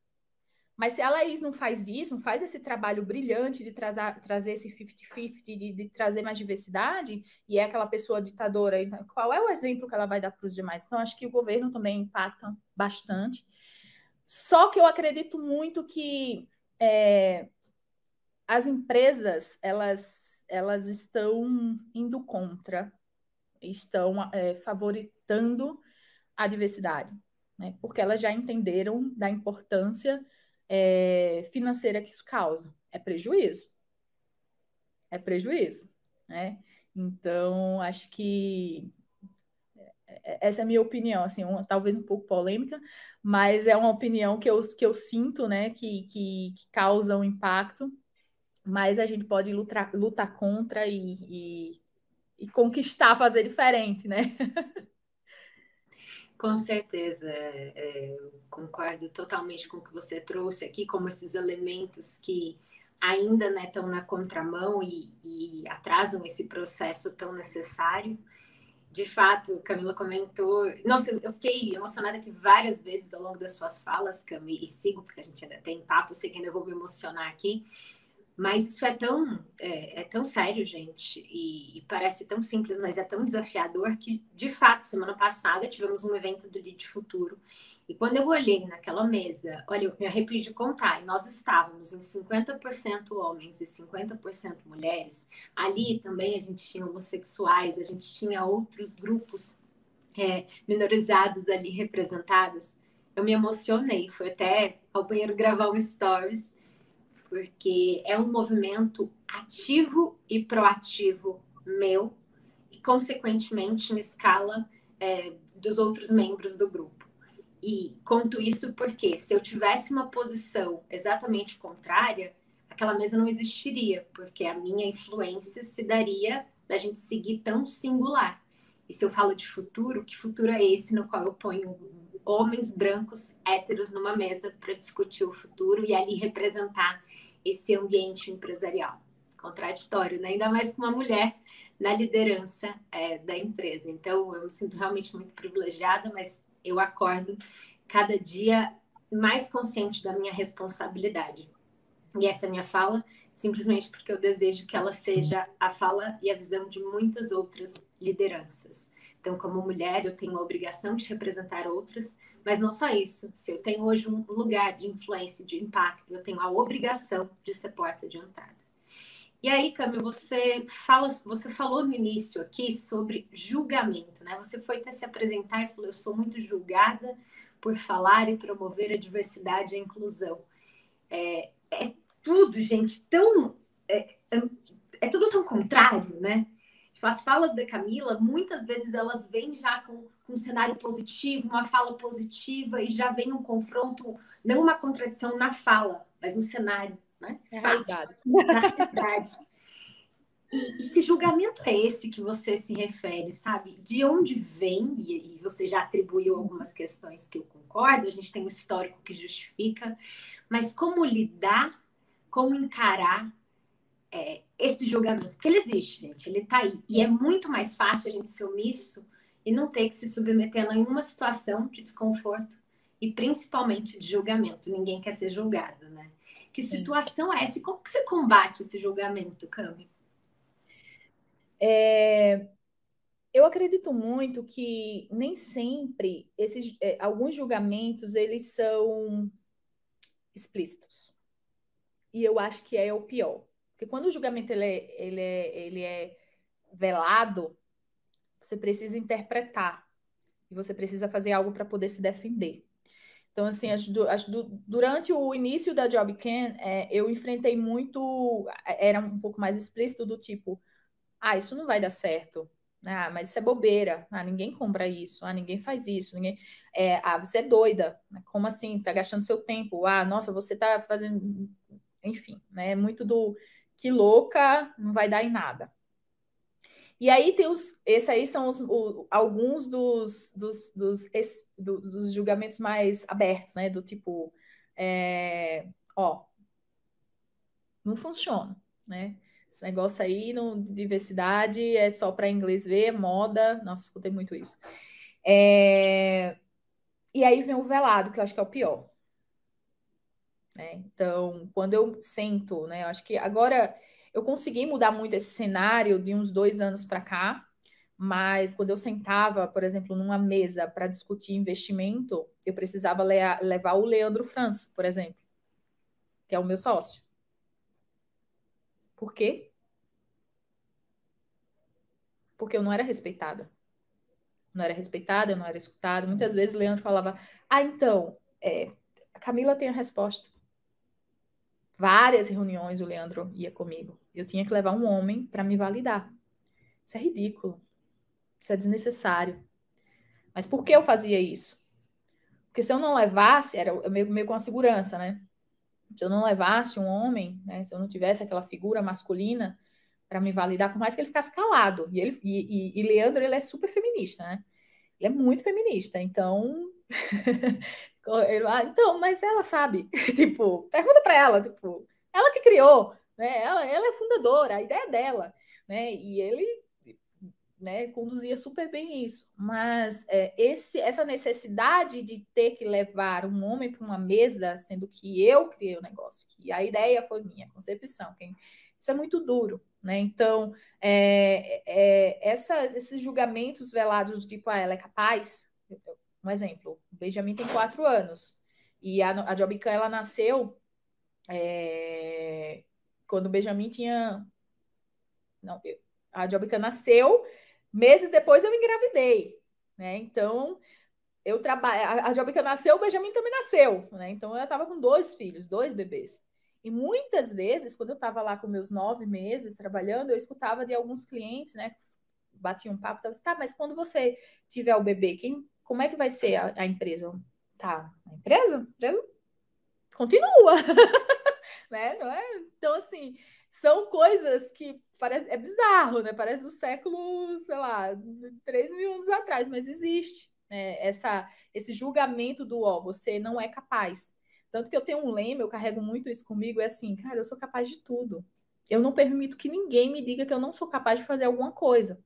Mas se a Laís não faz isso, não faz esse trabalho brilhante de trazer esse 50-50, de trazer mais diversidade, e é aquela pessoa ditadora, então, qual é o exemplo que ela vai dar para os demais? Então, acho que o governo também impacta bastante. Só que eu acredito muito que as empresas, elas estão indo contra, estão favoritando a diversidade, né? Porque elas já entenderam da importância financeira que isso causa. É prejuízo. É prejuízo, né? Então, acho que essa é a minha opinião, assim, talvez um pouco polêmica, mas é uma opinião que eu sinto, né, que causa um impacto, mas a gente pode lutar contra e conquistar, fazer diferente, né? Com certeza, eu concordo totalmente com o que você trouxe aqui, como esses elementos que ainda, né, estão na contramão e atrasam esse processo tão necessário. De fato, Camila comentou... Nossa, eu fiquei emocionada aqui várias vezes ao longo das suas falas, Cami, e sigo, porque a gente ainda tem papo, eu sei que ainda vou me emocionar aqui, mas isso é tão sério, gente, e parece tão simples, mas é tão desafiador que, de fato, semana passada tivemos um evento do Lead Futuro, e quando eu olhei naquela mesa, olha, eu me arrepio de contar, e nós estávamos em 50% homens e 50% mulheres. Ali também a gente tinha homossexuais, a gente tinha outros grupos minorizados ali representados. Eu me emocionei, foi até ao banheiro gravar um stories, porque é um movimento ativo e proativo meu, e consequentemente em escala dos outros membros do grupo. E conto isso porque se eu tivesse uma posição exatamente contrária, aquela mesa não existiria, porque a minha influência se daria da gente seguir tão singular. E se eu falo de futuro, que futuro é esse no qual eu ponho homens brancos héteros numa mesa para discutir o futuro e ali representar esse ambiente empresarial? Contraditório, né? Ainda mais com uma mulher na liderança da empresa. Então, eu me sinto realmente muito privilegiada, mas eu acordo cada dia mais consciente da minha responsabilidade. E essa é a minha fala, simplesmente porque eu desejo que ela seja a fala e a visão de muitas outras lideranças. Então, como mulher, eu tenho a obrigação de representar outras, mas não só isso. Se eu tenho hoje um lugar de influência, de impacto, eu tenho a obrigação de ser porta de entrada. E aí, Cami, você falou no início aqui sobre julgamento, né? Você foi até se apresentar e falou: eu sou muito julgada por falar e promover a diversidade e a inclusão. É tudo, gente, é tudo tão contrário, né? As falas da Camila, muitas vezes elas vêm já com um cenário positivo, uma fala positiva, e já vem um confronto, não uma contradição na fala, mas no cenário, né? É a realidade. Na realidade. E que julgamento é esse que você se refere, sabe? De onde vem, e você já atribuiu algumas questões que eu concordo, a gente tem um histórico que justifica, mas como lidar, como encarar esse julgamento? Porque ele existe, gente, ele tá aí. E é muito mais fácil a gente ser omisso e não ter que se submeter a nenhuma situação de desconforto e principalmente de julgamento. Ninguém quer ser julgado, né? Que situação é essa? E como que você combate esse julgamento, Cami? Eu acredito muito que nem sempre alguns julgamentos eles são explícitos. E eu acho que é o pior. Porque quando o julgamento ele é velado, você precisa interpretar. E você precisa fazer algo para poder se defender. Então, assim, durante o início da JobCam, eu enfrentei muito... Era um pouco mais explícito do tipo... isso não vai dar certo. Mas isso é bobeira. Ninguém compra isso. Ninguém faz isso. Você é doida. Como assim? Você está gastando seu tempo. Nossa, você está fazendo... Enfim, né? Muito do que louca, não vai dar em nada. E aí tem esses aí são alguns dos julgamentos mais abertos, né? Do tipo, não funciona, né? Esse negócio aí, diversidade é só para inglês ver, moda. Nossa, escutei muito isso. E aí vem o velado, que eu acho que é o pior. Né? Então, quando eu sento, né? Eu acho que agora eu consegui mudar muito esse cenário de uns 2 anos para cá, mas quando eu sentava, por exemplo, numa mesa para discutir investimento, eu precisava levar o Leandro Franz, por exemplo, que é o meu sócio. Por quê? Porque eu não era respeitada. Não era respeitada, eu não era escutada. Muitas vezes o Leandro falava, então, a Camila tem a resposta. Várias reuniões o Leandro ia comigo. Eu tinha que levar um homem para me validar. Isso é ridículo. Isso é desnecessário. Mas por que eu fazia isso? Porque se eu não levasse, era meio com a segurança, né? Se eu não levasse um homem, né? Se eu não tivesse aquela figura masculina para me validar, por mais que ele ficasse calado. E Leandro, ele é super feminista, né? Ele é muito feminista. Então, então, mas ela sabe. Tipo, pergunta para ela, tipo, ela que criou, né? Ela é fundadora, a ideia é dela, né? E ele, né, conduzia super bem isso. Mas essa necessidade de ter que levar um homem para uma mesa, sendo que eu criei o negócio, que a ideia foi minha, a concepção, isso é muito duro, né? Então, esses julgamentos velados do tipo, ela é capaz. Um exemplo, o Benjamin tem 4 anos e a Jobican, ela nasceu quando o Benjamin tinha... Não, a Jobican nasceu, meses depois eu engravidei, né? Então, eu trabalho... A Jobican nasceu, o Benjamin também nasceu, né? Então, eu estava com 2 filhos, 2 bebês. E muitas vezes, quando eu estava lá com meus 9 meses trabalhando, eu escutava de alguns clientes, né? Batia um papo, tá, mas quando você tiver o bebê, como é que vai ser a empresa? Tá, a empresa continua, né? Não é? Então, assim, são coisas que é bizarro, né? Parece do século, sei lá, 3.000 anos atrás, mas existe, né? Esse julgamento do você não é capaz. Tanto que eu tenho um lema, eu carrego muito isso comigo, é assim, cara, eu sou capaz de tudo. Eu não permito que ninguém me diga que eu não sou capaz de fazer alguma coisa.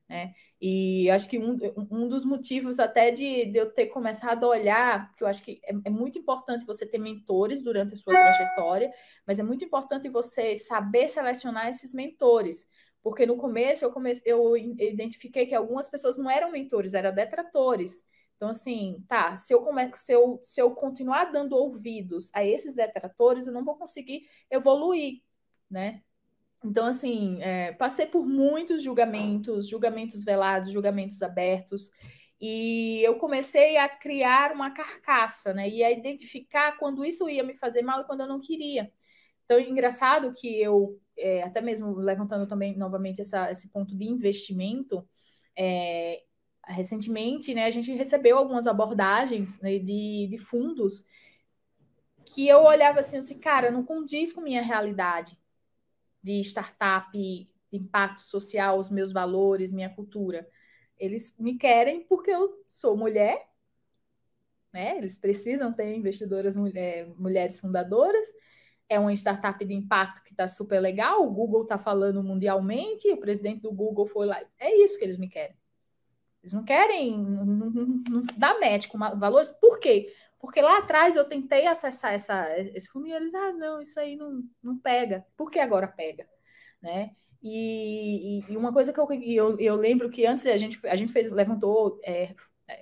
Né? E acho que um dos motivos até de eu ter começado a olhar, que eu acho que é muito importante você ter mentores durante a sua trajetória, mas é muito importante você saber selecionar esses mentores, porque no começo eu identifiquei que algumas pessoas não eram mentores, eram detratores. Então, assim, tá, se eu continuar dando ouvidos a esses detratores, eu não vou conseguir evoluir, né? Então, assim, passei por muitos julgamentos velados, julgamentos abertos, e eu comecei a criar uma carcaça, né? E a identificar quando isso ia me fazer mal e quando eu não queria. Então, é engraçado que eu, até mesmo levantando também novamente esse ponto de investimento, recentemente, né, a gente recebeu algumas abordagens, né, de fundos que eu olhava assim, cara, não condiz com minha realidade de startup, de impacto social, os meus valores, minha cultura. Eles me querem porque eu sou mulher, né? Eles precisam ter investidoras mulheres fundadoras. É uma startup de impacto que está super legal. O Google está falando mundialmente, o presidente do Google foi lá. É isso que eles me querem. Eles não querem não dar match com valores. Por quê? Porque lá atrás eu tentei acessar esse fundo e eles, não, isso aí não pega. Por que agora pega? Né? E uma coisa que eu lembro que antes a gente levantou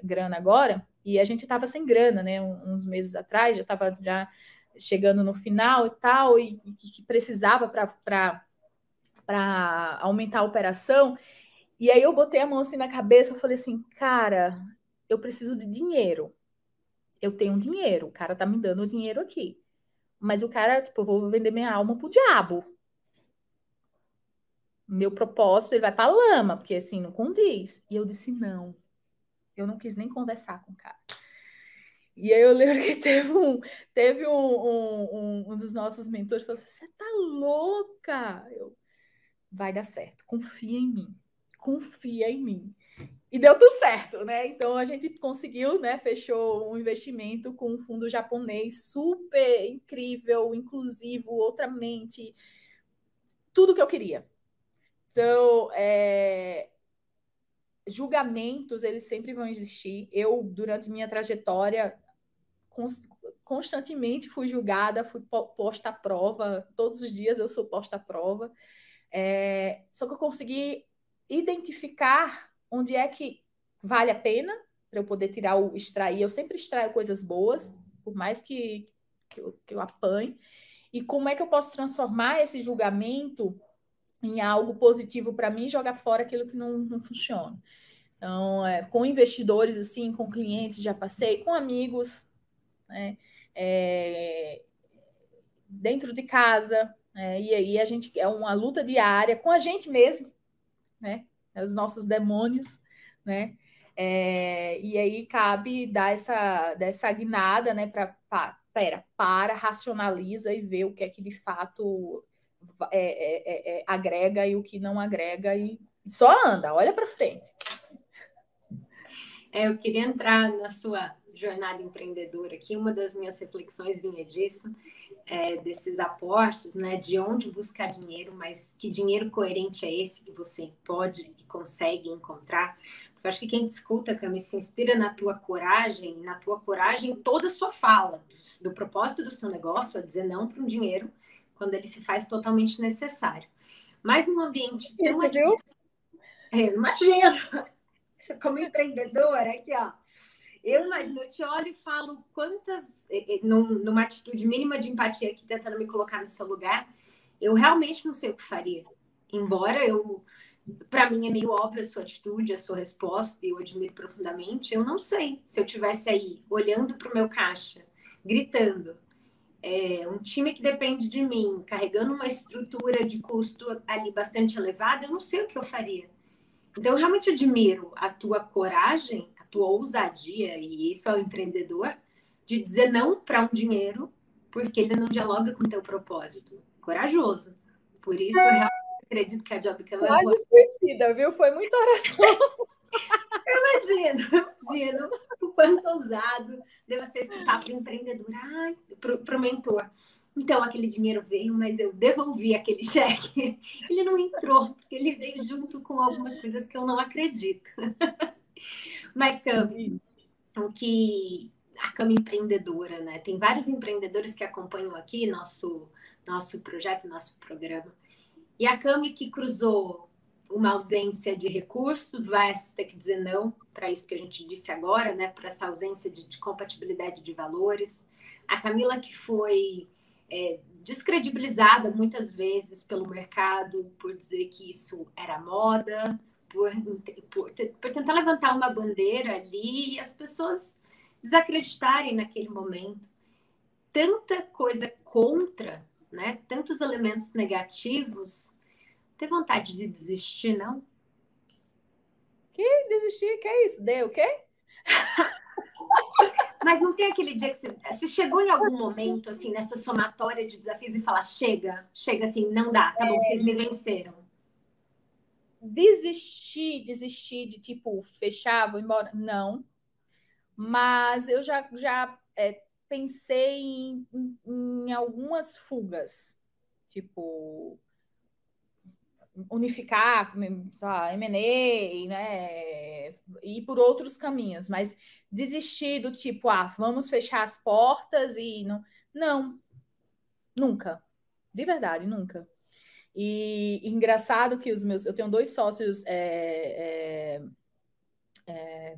grana agora e a gente estava sem grana, né? Uns meses atrás, já estava chegando no final e tal, e que precisava para aumentar a operação. E aí eu botei a mão assim na cabeça e falei assim, cara, eu preciso de dinheiro. Eu tenho dinheiro, o cara tá me dando o dinheiro aqui. Mas o cara, tipo, eu vou vender minha alma pro diabo. Meu propósito, ele vai pra lama, porque assim, não condiz. E eu disse, não. Eu não quis nem conversar com o cara. E aí eu lembro que teve um dos nossos mentores que falou assim, você tá louca? Vai dar certo, confia em mim. confia em mim. E deu tudo certo, né? Então a gente conseguiu, né? Fechou um investimento com um fundo japonês super incrível, inclusivo, outra mente, tudo que eu queria. Então, julgamentos, eles sempre vão existir. Eu, durante minha trajetória, constantemente fui julgada, fui posta à prova. Todos os dias eu sou posta à prova. Só que eu consegui identificar onde é que vale a pena para eu poder extrair. Eu sempre extraio coisas boas, por mais que eu apanhe. E como é que eu posso transformar esse julgamento em algo positivo para mim e jogar fora aquilo que não funciona. Então, com investidores, assim, com clientes, já passei, com amigos, né? Dentro de casa, e aí a gente é uma luta diária com a gente mesmo, né? Os nossos demônios, né? E aí cabe dar essa guinada, né? Para, racionaliza e vê o que é que de fato agrega e o que não agrega e só anda, olha para frente. Eu queria entrar na sua jornada empreendedora aqui. Uma das minhas reflexões vinha disso, desses aportes, né? De onde buscar dinheiro, mas que dinheiro coerente é esse que você pode e consegue encontrar? Porque eu acho que quem te escuta, Cami, se inspira na tua coragem toda a sua fala, do propósito do seu negócio, a dizer não para um dinheiro, quando ele se faz totalmente necessário. Mas num ambiente tão... Isso, viu? Imagina! Como empreendedora, aqui, ó. Eu imagino, eu te olho e falo quantas... Numa atitude mínima de empatia aqui, tentando me colocar no seu lugar, eu realmente não sei o que faria. Embora para mim é meio óbvia a sua atitude, a sua resposta, e eu admiro profundamente, eu não sei se eu tivesse aí, olhando para o meu caixa, gritando, um time que depende de mim, carregando uma estrutura de custo ali bastante elevada, eu não sei o que eu faria. Então, eu realmente admiro a tua coragem, a tua ousadia, e isso é o empreendedor, de dizer não para um dinheiro, porque ele não dialoga com o teu propósito. Corajoso. Por isso, eu realmente acredito que a JobCam... Quase suicida, viu? Foi muita oração. Imagino o quanto ousado deve ser escutar para o empreendedor, para o mentor. Então, aquele dinheiro veio, mas eu devolvi aquele cheque. Ele não entrou, porque ele veio junto com algumas coisas que eu não acredito. Mas, Cami, a Cami empreendedora, né? Tem vários empreendedores que acompanham aqui nosso projeto, nosso programa. E a Cami que cruzou uma ausência de recurso, vai ter que dizer não para isso que a gente disse agora, né? Para essa ausência de compatibilidade de valores. A Camila que foi descredibilizada muitas vezes pelo mercado por dizer que isso era moda, por tentar levantar uma bandeira ali e as pessoas desacreditarem naquele momento. Tanta coisa contra, né? Tantos elementos negativos. Ter vontade de desistir, não? Que desistir? Que é isso? Deu o quê? Mas não tem aquele dia que você chegou em algum momento, assim, nessa somatória de desafios e falar, chega assim, não dá, tá bom, vocês me venceram. Desistir de, tipo, fechar, vou embora? Não. Mas eu já pensei em algumas fugas. Tipo, unificar, sei lá, M&A, né? Ir por outros caminhos, mas desistir do tipo, vamos fechar as portas e não, nunca, de verdade, nunca. E engraçado que eu tenho 2 sócios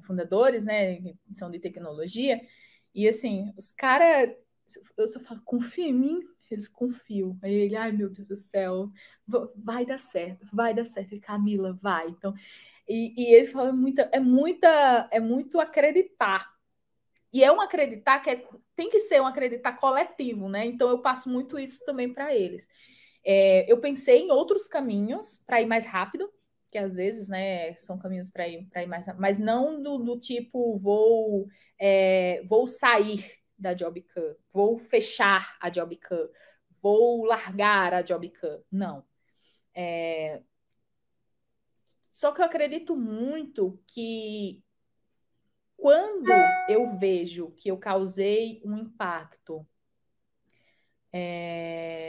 fundadores, né, que são de tecnologia, e assim, os caras, eu só falo, confia em mim. Eles confiam. Aí ele, ai meu Deus do céu, vai dar certo. Ele, Camila, vai. Então, e ele fala é muito acreditar. E é um acreditar que tem que ser um acreditar coletivo, né? Então eu passo muito isso também para eles. Eu pensei em outros caminhos para ir mais rápido, que às vezes, né, são caminhos para ir mais rápido, mas não do tipo vou sair da JobCam, vou fechar a JobCam, vou largar a JobCam. Não. Só que eu acredito muito que quando eu vejo que eu causei um impacto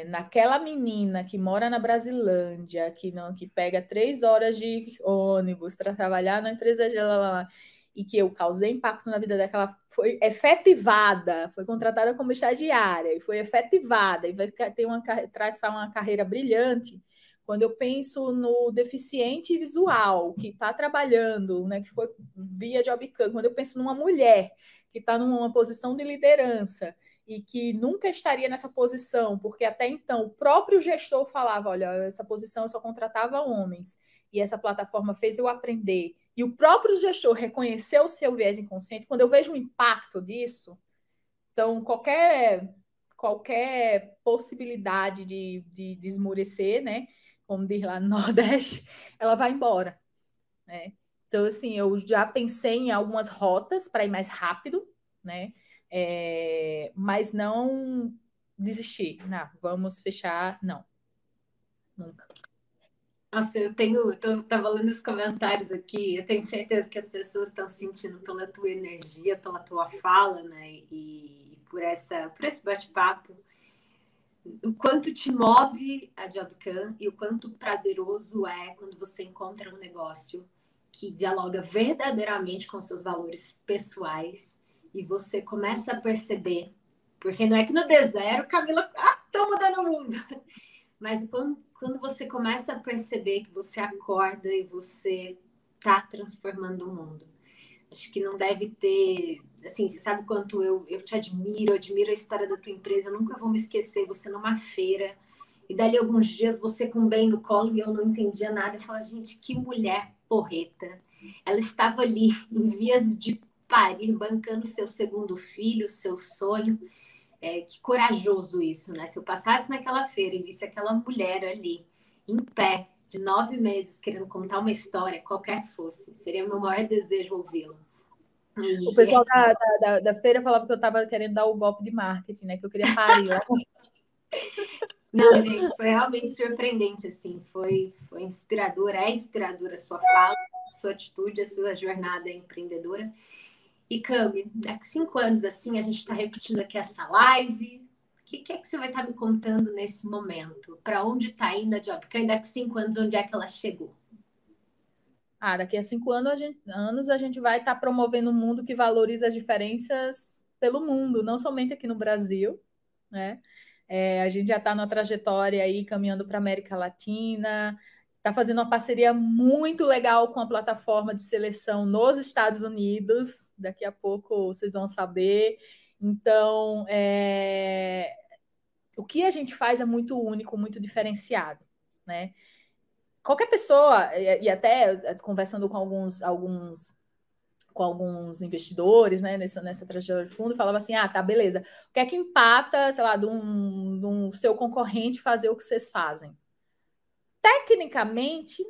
naquela menina que mora na Brasilândia, que pega 3 horas de ônibus para trabalhar na empresa dela, e que eu causei impacto na vida daquela, foi efetivada, foi contratada como estagiária, e foi efetivada, e vai traçar uma carreira brilhante. Quando eu penso no deficiente visual que está trabalhando, né, que foi via Job Camp, quando eu penso numa mulher que está numa posição de liderança e que nunca estaria nessa posição, porque até então o próprio gestor falava, olha, essa posição eu só contratava homens, e essa plataforma fez eu aprender, e o próprio gestor reconheceu o seu viés inconsciente. Quando eu vejo o impacto disso, então qualquer possibilidade de esmorecer, né, como diz lá no Nordeste, ela vai embora, né? Então, assim, eu já pensei em algumas rotas para ir mais rápido, né? Mas não desistir. Não, vamos fechar. Não. Nunca. Nossa, tava lendo os comentários aqui, eu tenho certeza que as pessoas estão sentindo pela tua energia, pela tua fala, né? E por esse bate-papo. O quanto te move a JobCam e o quanto prazeroso é quando você encontra um negócio que dialoga verdadeiramente com seus valores pessoais e você começa a perceber, porque não é que no D0, Camila, tô mudando o mundo, mas quando você começa a perceber que você acorda e você tá transformando o mundo. Acho que não deve ter... Assim, você sabe quanto eu te admiro a história da tua empresa, eu nunca vou me esquecer, você numa feira, e dali alguns dias você com o bem no colo e eu não entendia nada. Eu falava, gente, que mulher porreta. Ela estava ali, em vias de parir, bancando seu segundo filho, seu sonho. Que corajoso isso, né? Se eu passasse naquela feira e visse aquela mulher ali, em pé, de 9 meses, querendo contar uma história, qualquer que fosse, seria o meu maior desejo ouvi-la. O pessoal da feira falava que eu estava querendo dar o golpe de marketing, né? Que eu queria parir lá. Não, gente, foi realmente surpreendente, assim. Foi inspiradora, é inspiradora a sua fala, a sua atitude, a sua jornada empreendedora. E, Cami, daqui 5 anos, assim, a gente está repetindo aqui essa live. O que é que você vai estar me contando nesse momento? Para onde está indo a JobCam? E daqui 5 anos, onde é que ela chegou? Daqui a 5 anos a gente vai estar promovendo um mundo que valoriza as diferenças pelo mundo, não somente aqui no Brasil, né? A gente já está numa trajetória aí caminhando para a América Latina, está fazendo uma parceria muito legal com a plataforma de seleção nos Estados Unidos, daqui a pouco vocês vão saber. Então, o que a gente faz é muito único, muito diferenciado, né? Qualquer pessoa, e até conversando com alguns investidores, né, nessa trajetória de fundo, falava assim, tá, beleza, o que é que empata, sei lá, de um seu concorrente fazer o que vocês fazem? Tecnicamente,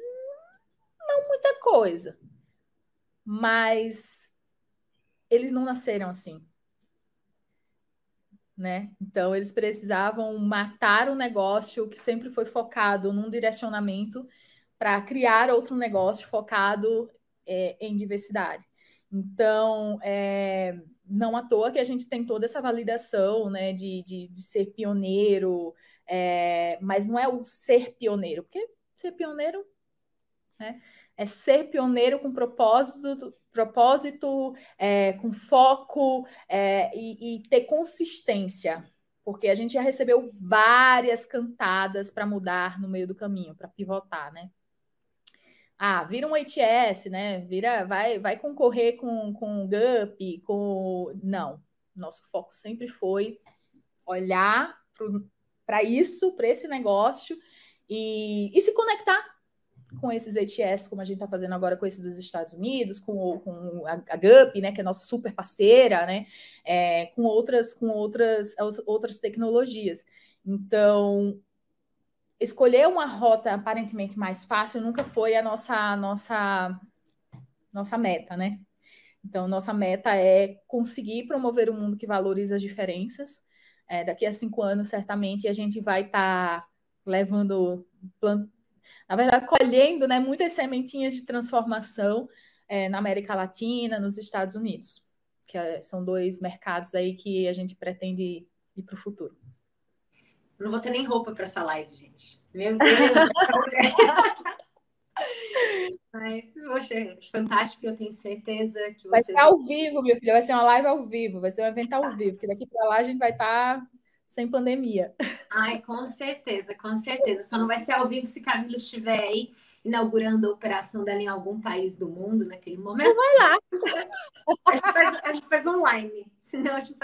não muita coisa, mas eles não nasceram assim, né? Então, eles precisavam matar o negócio que sempre foi focado num direcionamento para criar outro negócio focado em diversidade. Então, não à toa que a gente tem toda essa validação, né, de ser pioneiro, mas não é o ser pioneiro, porque ser pioneiro, né, é ser pioneiro com propósito, com foco e ter consistência, porque a gente já recebeu várias cantadas para mudar no meio do caminho, para pivotar, né? Vira um ATS, né? Vai concorrer com o GUP, Não. Nosso foco sempre foi olhar para isso, para esse negócio e se conectar com esses ATS, como a gente está fazendo agora com esse dos Estados Unidos, com a GUP, né, que é nossa super parceira, né? Com outras tecnologias. Então, escolher uma rota aparentemente mais fácil nunca foi a nossa meta, né? Então, nossa meta é conseguir promover um mundo que valoriza as diferenças. Daqui a 5 anos, certamente, a gente vai estar levando na verdade, colhendo, né, muitas sementinhas de transformação na América Latina, nos Estados Unidos, que são 2 mercados aí que a gente pretende ir para o futuro. Não vou ter nem roupa para essa live, gente. Meu Deus! Mas, poxa, fantástico, eu tenho certeza que vai ser ao vivo, meu filho, vai ser uma live ao vivo, vai ser um evento ao vivo, que daqui para lá a gente vai estar sem pandemia. Ai, com certeza, com certeza. Só não vai ser ao vivo se Camila estiver aí inaugurando a operação dela em algum país do mundo naquele momento. Vai lá. A gente faz online, senão a gente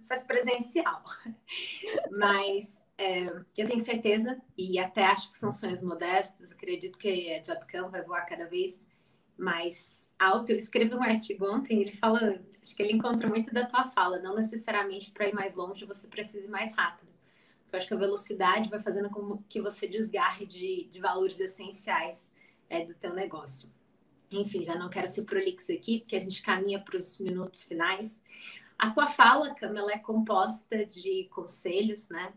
faz presencial. Mas eu tenho certeza, e até acho que são sonhos modestos, acredito que a Jobcam vai voar cada vez mais alto. Eu escrevi um artigo ontem, ele fala, acho que ele encontra muito da tua fala, não necessariamente para ir mais longe você precisa ir mais rápido. Eu acho que a velocidade vai fazendo com que você desgarre de valores essenciais do teu negócio. Enfim, já não quero ser prolixo aqui, porque a gente caminha para os minutos finais. A tua fala, Camila, é composta de conselhos, né?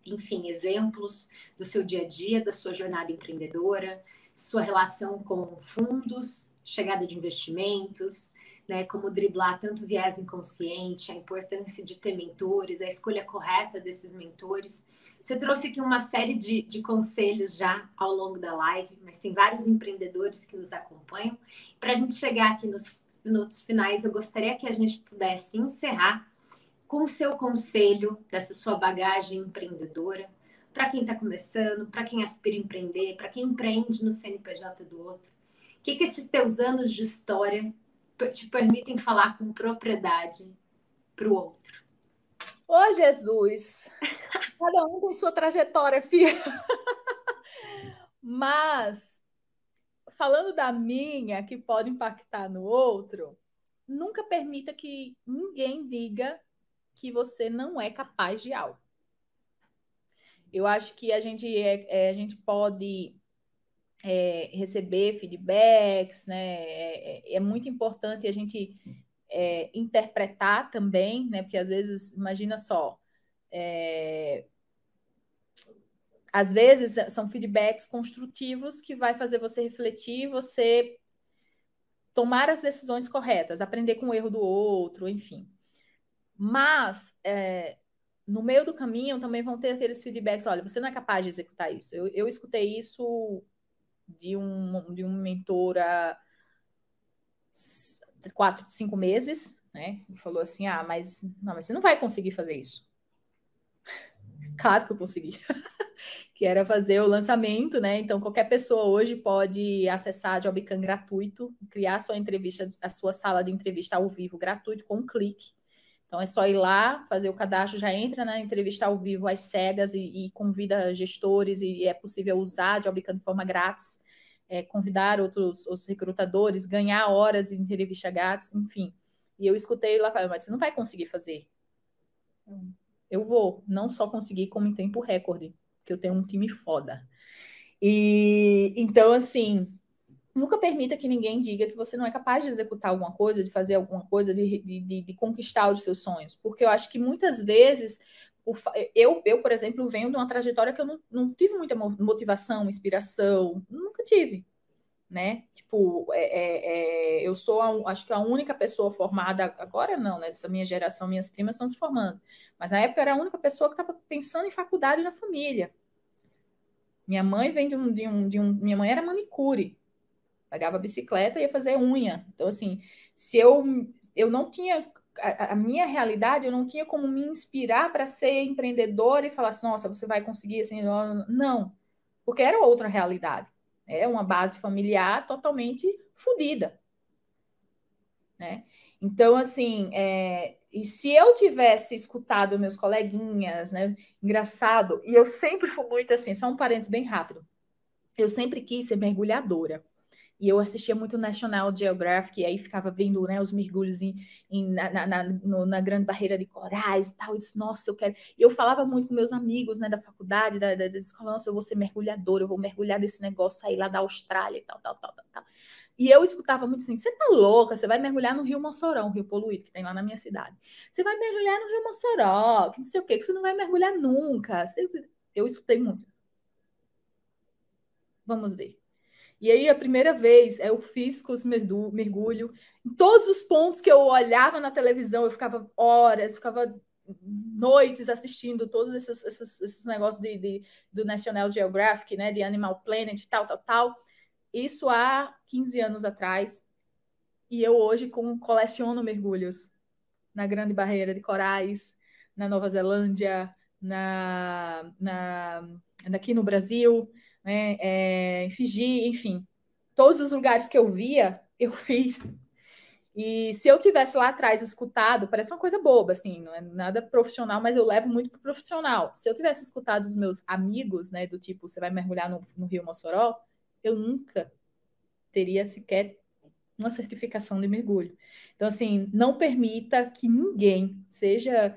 Enfim, exemplos do seu dia a dia, da sua jornada empreendedora, sua relação com fundos, chegada de investimentos, né, como driblar tanto o viés inconsciente, a importância de ter mentores, a escolha correta desses mentores. Você trouxe aqui uma série de conselhos já ao longo da live, mas tem vários empreendedores que nos acompanham. Para a gente chegar aqui nos minutos finais, eu gostaria que a gente pudesse encerrar com o seu conselho dessa sua bagagem empreendedora, para quem está começando, para quem aspira a empreender, para quem empreende no CNPJ do outro. O que esses teus anos de história te permitem falar com propriedade para o outro? Ô, Jesus! Cada um com sua trajetória, filha. Mas, falando da minha, que pode impactar no outro, nunca permita que ninguém diga que você não é capaz de algo. Eu acho que a gente pode receber feedbacks, né? É muito importante a gente interpretar também, né? Porque às vezes, imagina só, às vezes são feedbacks construtivos que vai fazer você refletir, você tomar as decisões corretas, aprender com o erro do outro, enfim. Mas no meio do caminho também vão ter aqueles feedbacks, olha, você não é capaz de executar isso. Eu escutei isso de um mentor há 4, 5 meses, né? Ele falou assim, mas você não vai conseguir fazer isso. Claro que eu consegui. Que era fazer o lançamento, né? Então, qualquer pessoa hoje pode acessar a Jobcam gratuito, criar a sua entrevista, a sua sala de entrevista ao vivo gratuito com um clique. Então, é só ir lá, fazer o cadastro, já entra na entrevista ao vivo às cegas e convida gestores e é possível usar a Jobcam de forma grátis, convidar outros recrutadores, ganhar horas em entrevista grátis, enfim. E eu escutei lá, mas você não vai conseguir fazer. Eu vou, não só conseguir, como em tempo recorde, porque eu tenho um time foda. E então, assim, nunca permita que ninguém diga que você não é capaz de executar alguma coisa, de fazer alguma coisa, de conquistar os seus sonhos. Porque eu acho que muitas vezes, eu, por exemplo, venho de uma trajetória que eu não tive muita motivação, inspiração, nunca tive, né? Tipo, eu sou, acho que a única pessoa formada, agora não, né? Essa minha geração, minhas primas estão se formando. Mas na época eu era a única pessoa que estava pensando em faculdade na família. Minha mãe vem minha mãe era manicure. Pegava bicicleta e ia fazer unha. Então, assim, se eu não tinha... A minha realidade, eu não tinha como me inspirar para ser empreendedora e falar assim, nossa, você vai conseguir, assim... Não, porque era outra realidade. É uma base familiar totalmente fodida. Né? Então, assim, e se eu tivesse escutado meus coleguinhas, né? Engraçado, e eu sempre fui muito assim, só um parênteses bem rápido. Eu sempre quis ser mergulhadora. E eu assistia muito National Geographic, e aí ficava vendo, né, os mergulhos na Grande Barreira de Corais e tal. E disse, nossa, eu quero... E eu falava muito com meus amigos, né, da faculdade, da escola, nossa, eu vou ser mergulhadora, eu vou mergulhar nesse negócio aí lá da Austrália e tal. E eu escutava muito assim, você tá louca, você vai mergulhar no Rio Mossoró, um rio poluído que tem lá na minha cidade. Você vai mergulhar no Rio Mossoró, que não sei o quê, que você não vai mergulhar nunca. Eu escutei muito. Vamos ver. E aí, a primeira vez, eu fiz curso mergulho. Em todos os pontos que eu olhava na televisão, eu ficava horas, ficava noites assistindo todos esses negócios do National Geographic, né, de Animal Planet, tal. Isso há 15 anos atrás. E eu hoje coleciono mergulhos na Grande Barreira de Corais, na Nova Zelândia, aqui no Brasil, né, em Fiji, enfim. Todos os lugares que eu via, eu fiz. E se eu tivesse lá atrás escutado, parece uma coisa boba, assim, não é nada profissional, mas eu levo muito pro profissional. Se eu tivesse escutado os meus amigos, né, do tipo, você vai mergulhar no Rio Mossoró, eu nunca teria sequer uma certificação de mergulho. Então, assim, não permita que ninguém, seja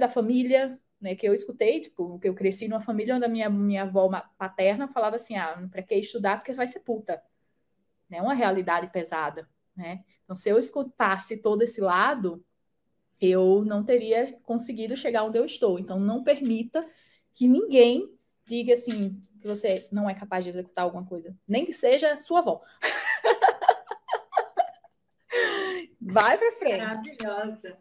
da família, né, que eu escutei, tipo, que eu cresci numa família onde a minha avó paterna falava assim, para que estudar porque você vai ser puta. É uma realidade pesada, né? Então, se eu escutasse todo esse lado, eu não teria conseguido chegar onde eu estou. Então, não permita que ninguém diga assim, que você não é capaz de executar alguma coisa, nem que seja sua avó. Vai para frente. Maravilhosa.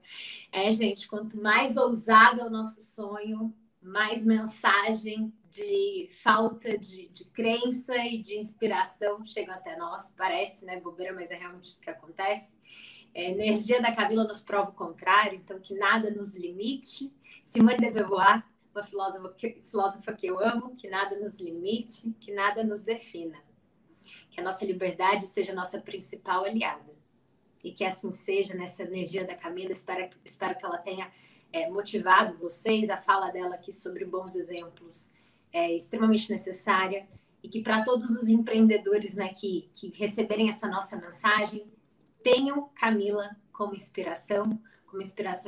Gente, quanto mais ousado é o nosso sonho, mais mensagem de falta de crença e de inspiração chega até nós. Parece, né, bobeira, mas é realmente isso que acontece. Energia da Camila nos prova o contrário, então que nada nos limite. Simone de Beauvoir, uma filósofa que eu amo, que nada nos limite, que nada nos defina. Que a nossa liberdade seja a nossa principal aliada. E que assim seja nessa energia da Camila. Espero que ela tenha motivado vocês. A fala dela aqui sobre bons exemplos é extremamente necessária. E que para todos os empreendedores, né, que receberem essa nossa mensagem, tenham Camila como inspiração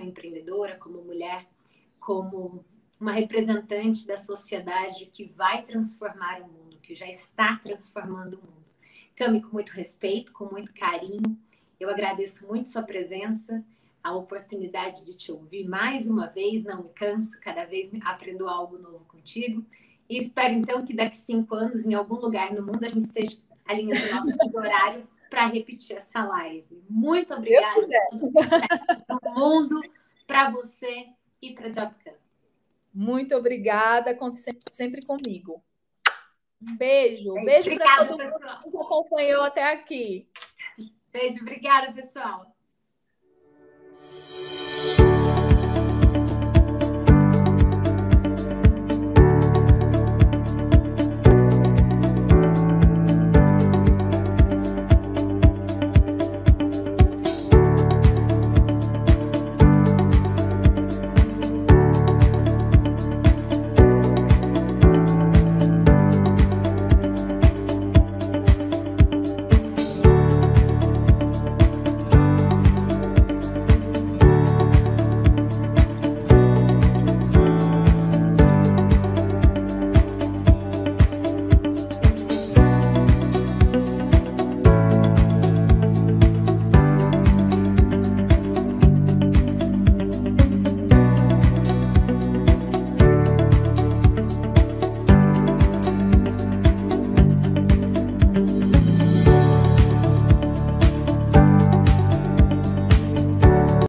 empreendedora, como mulher, como uma representante da sociedade que vai transformar o mundo, que já está transformando o mundo. Cami, com muito respeito, com muito carinho, eu agradeço muito sua presença, a oportunidade de te ouvir mais uma vez, não me canso, cada vez aprendo algo novo contigo. E espero, então, que daqui 5 anos, em algum lugar no mundo, a gente esteja alinhando o nosso horário para repetir essa live. Muito obrigada para o mundo, para você e para a JobCamp. Muito obrigada, conte sempre comigo. Um beijo. Beijo para todo mundo que nos acompanhou até aqui. Beijo, obrigada, pessoal.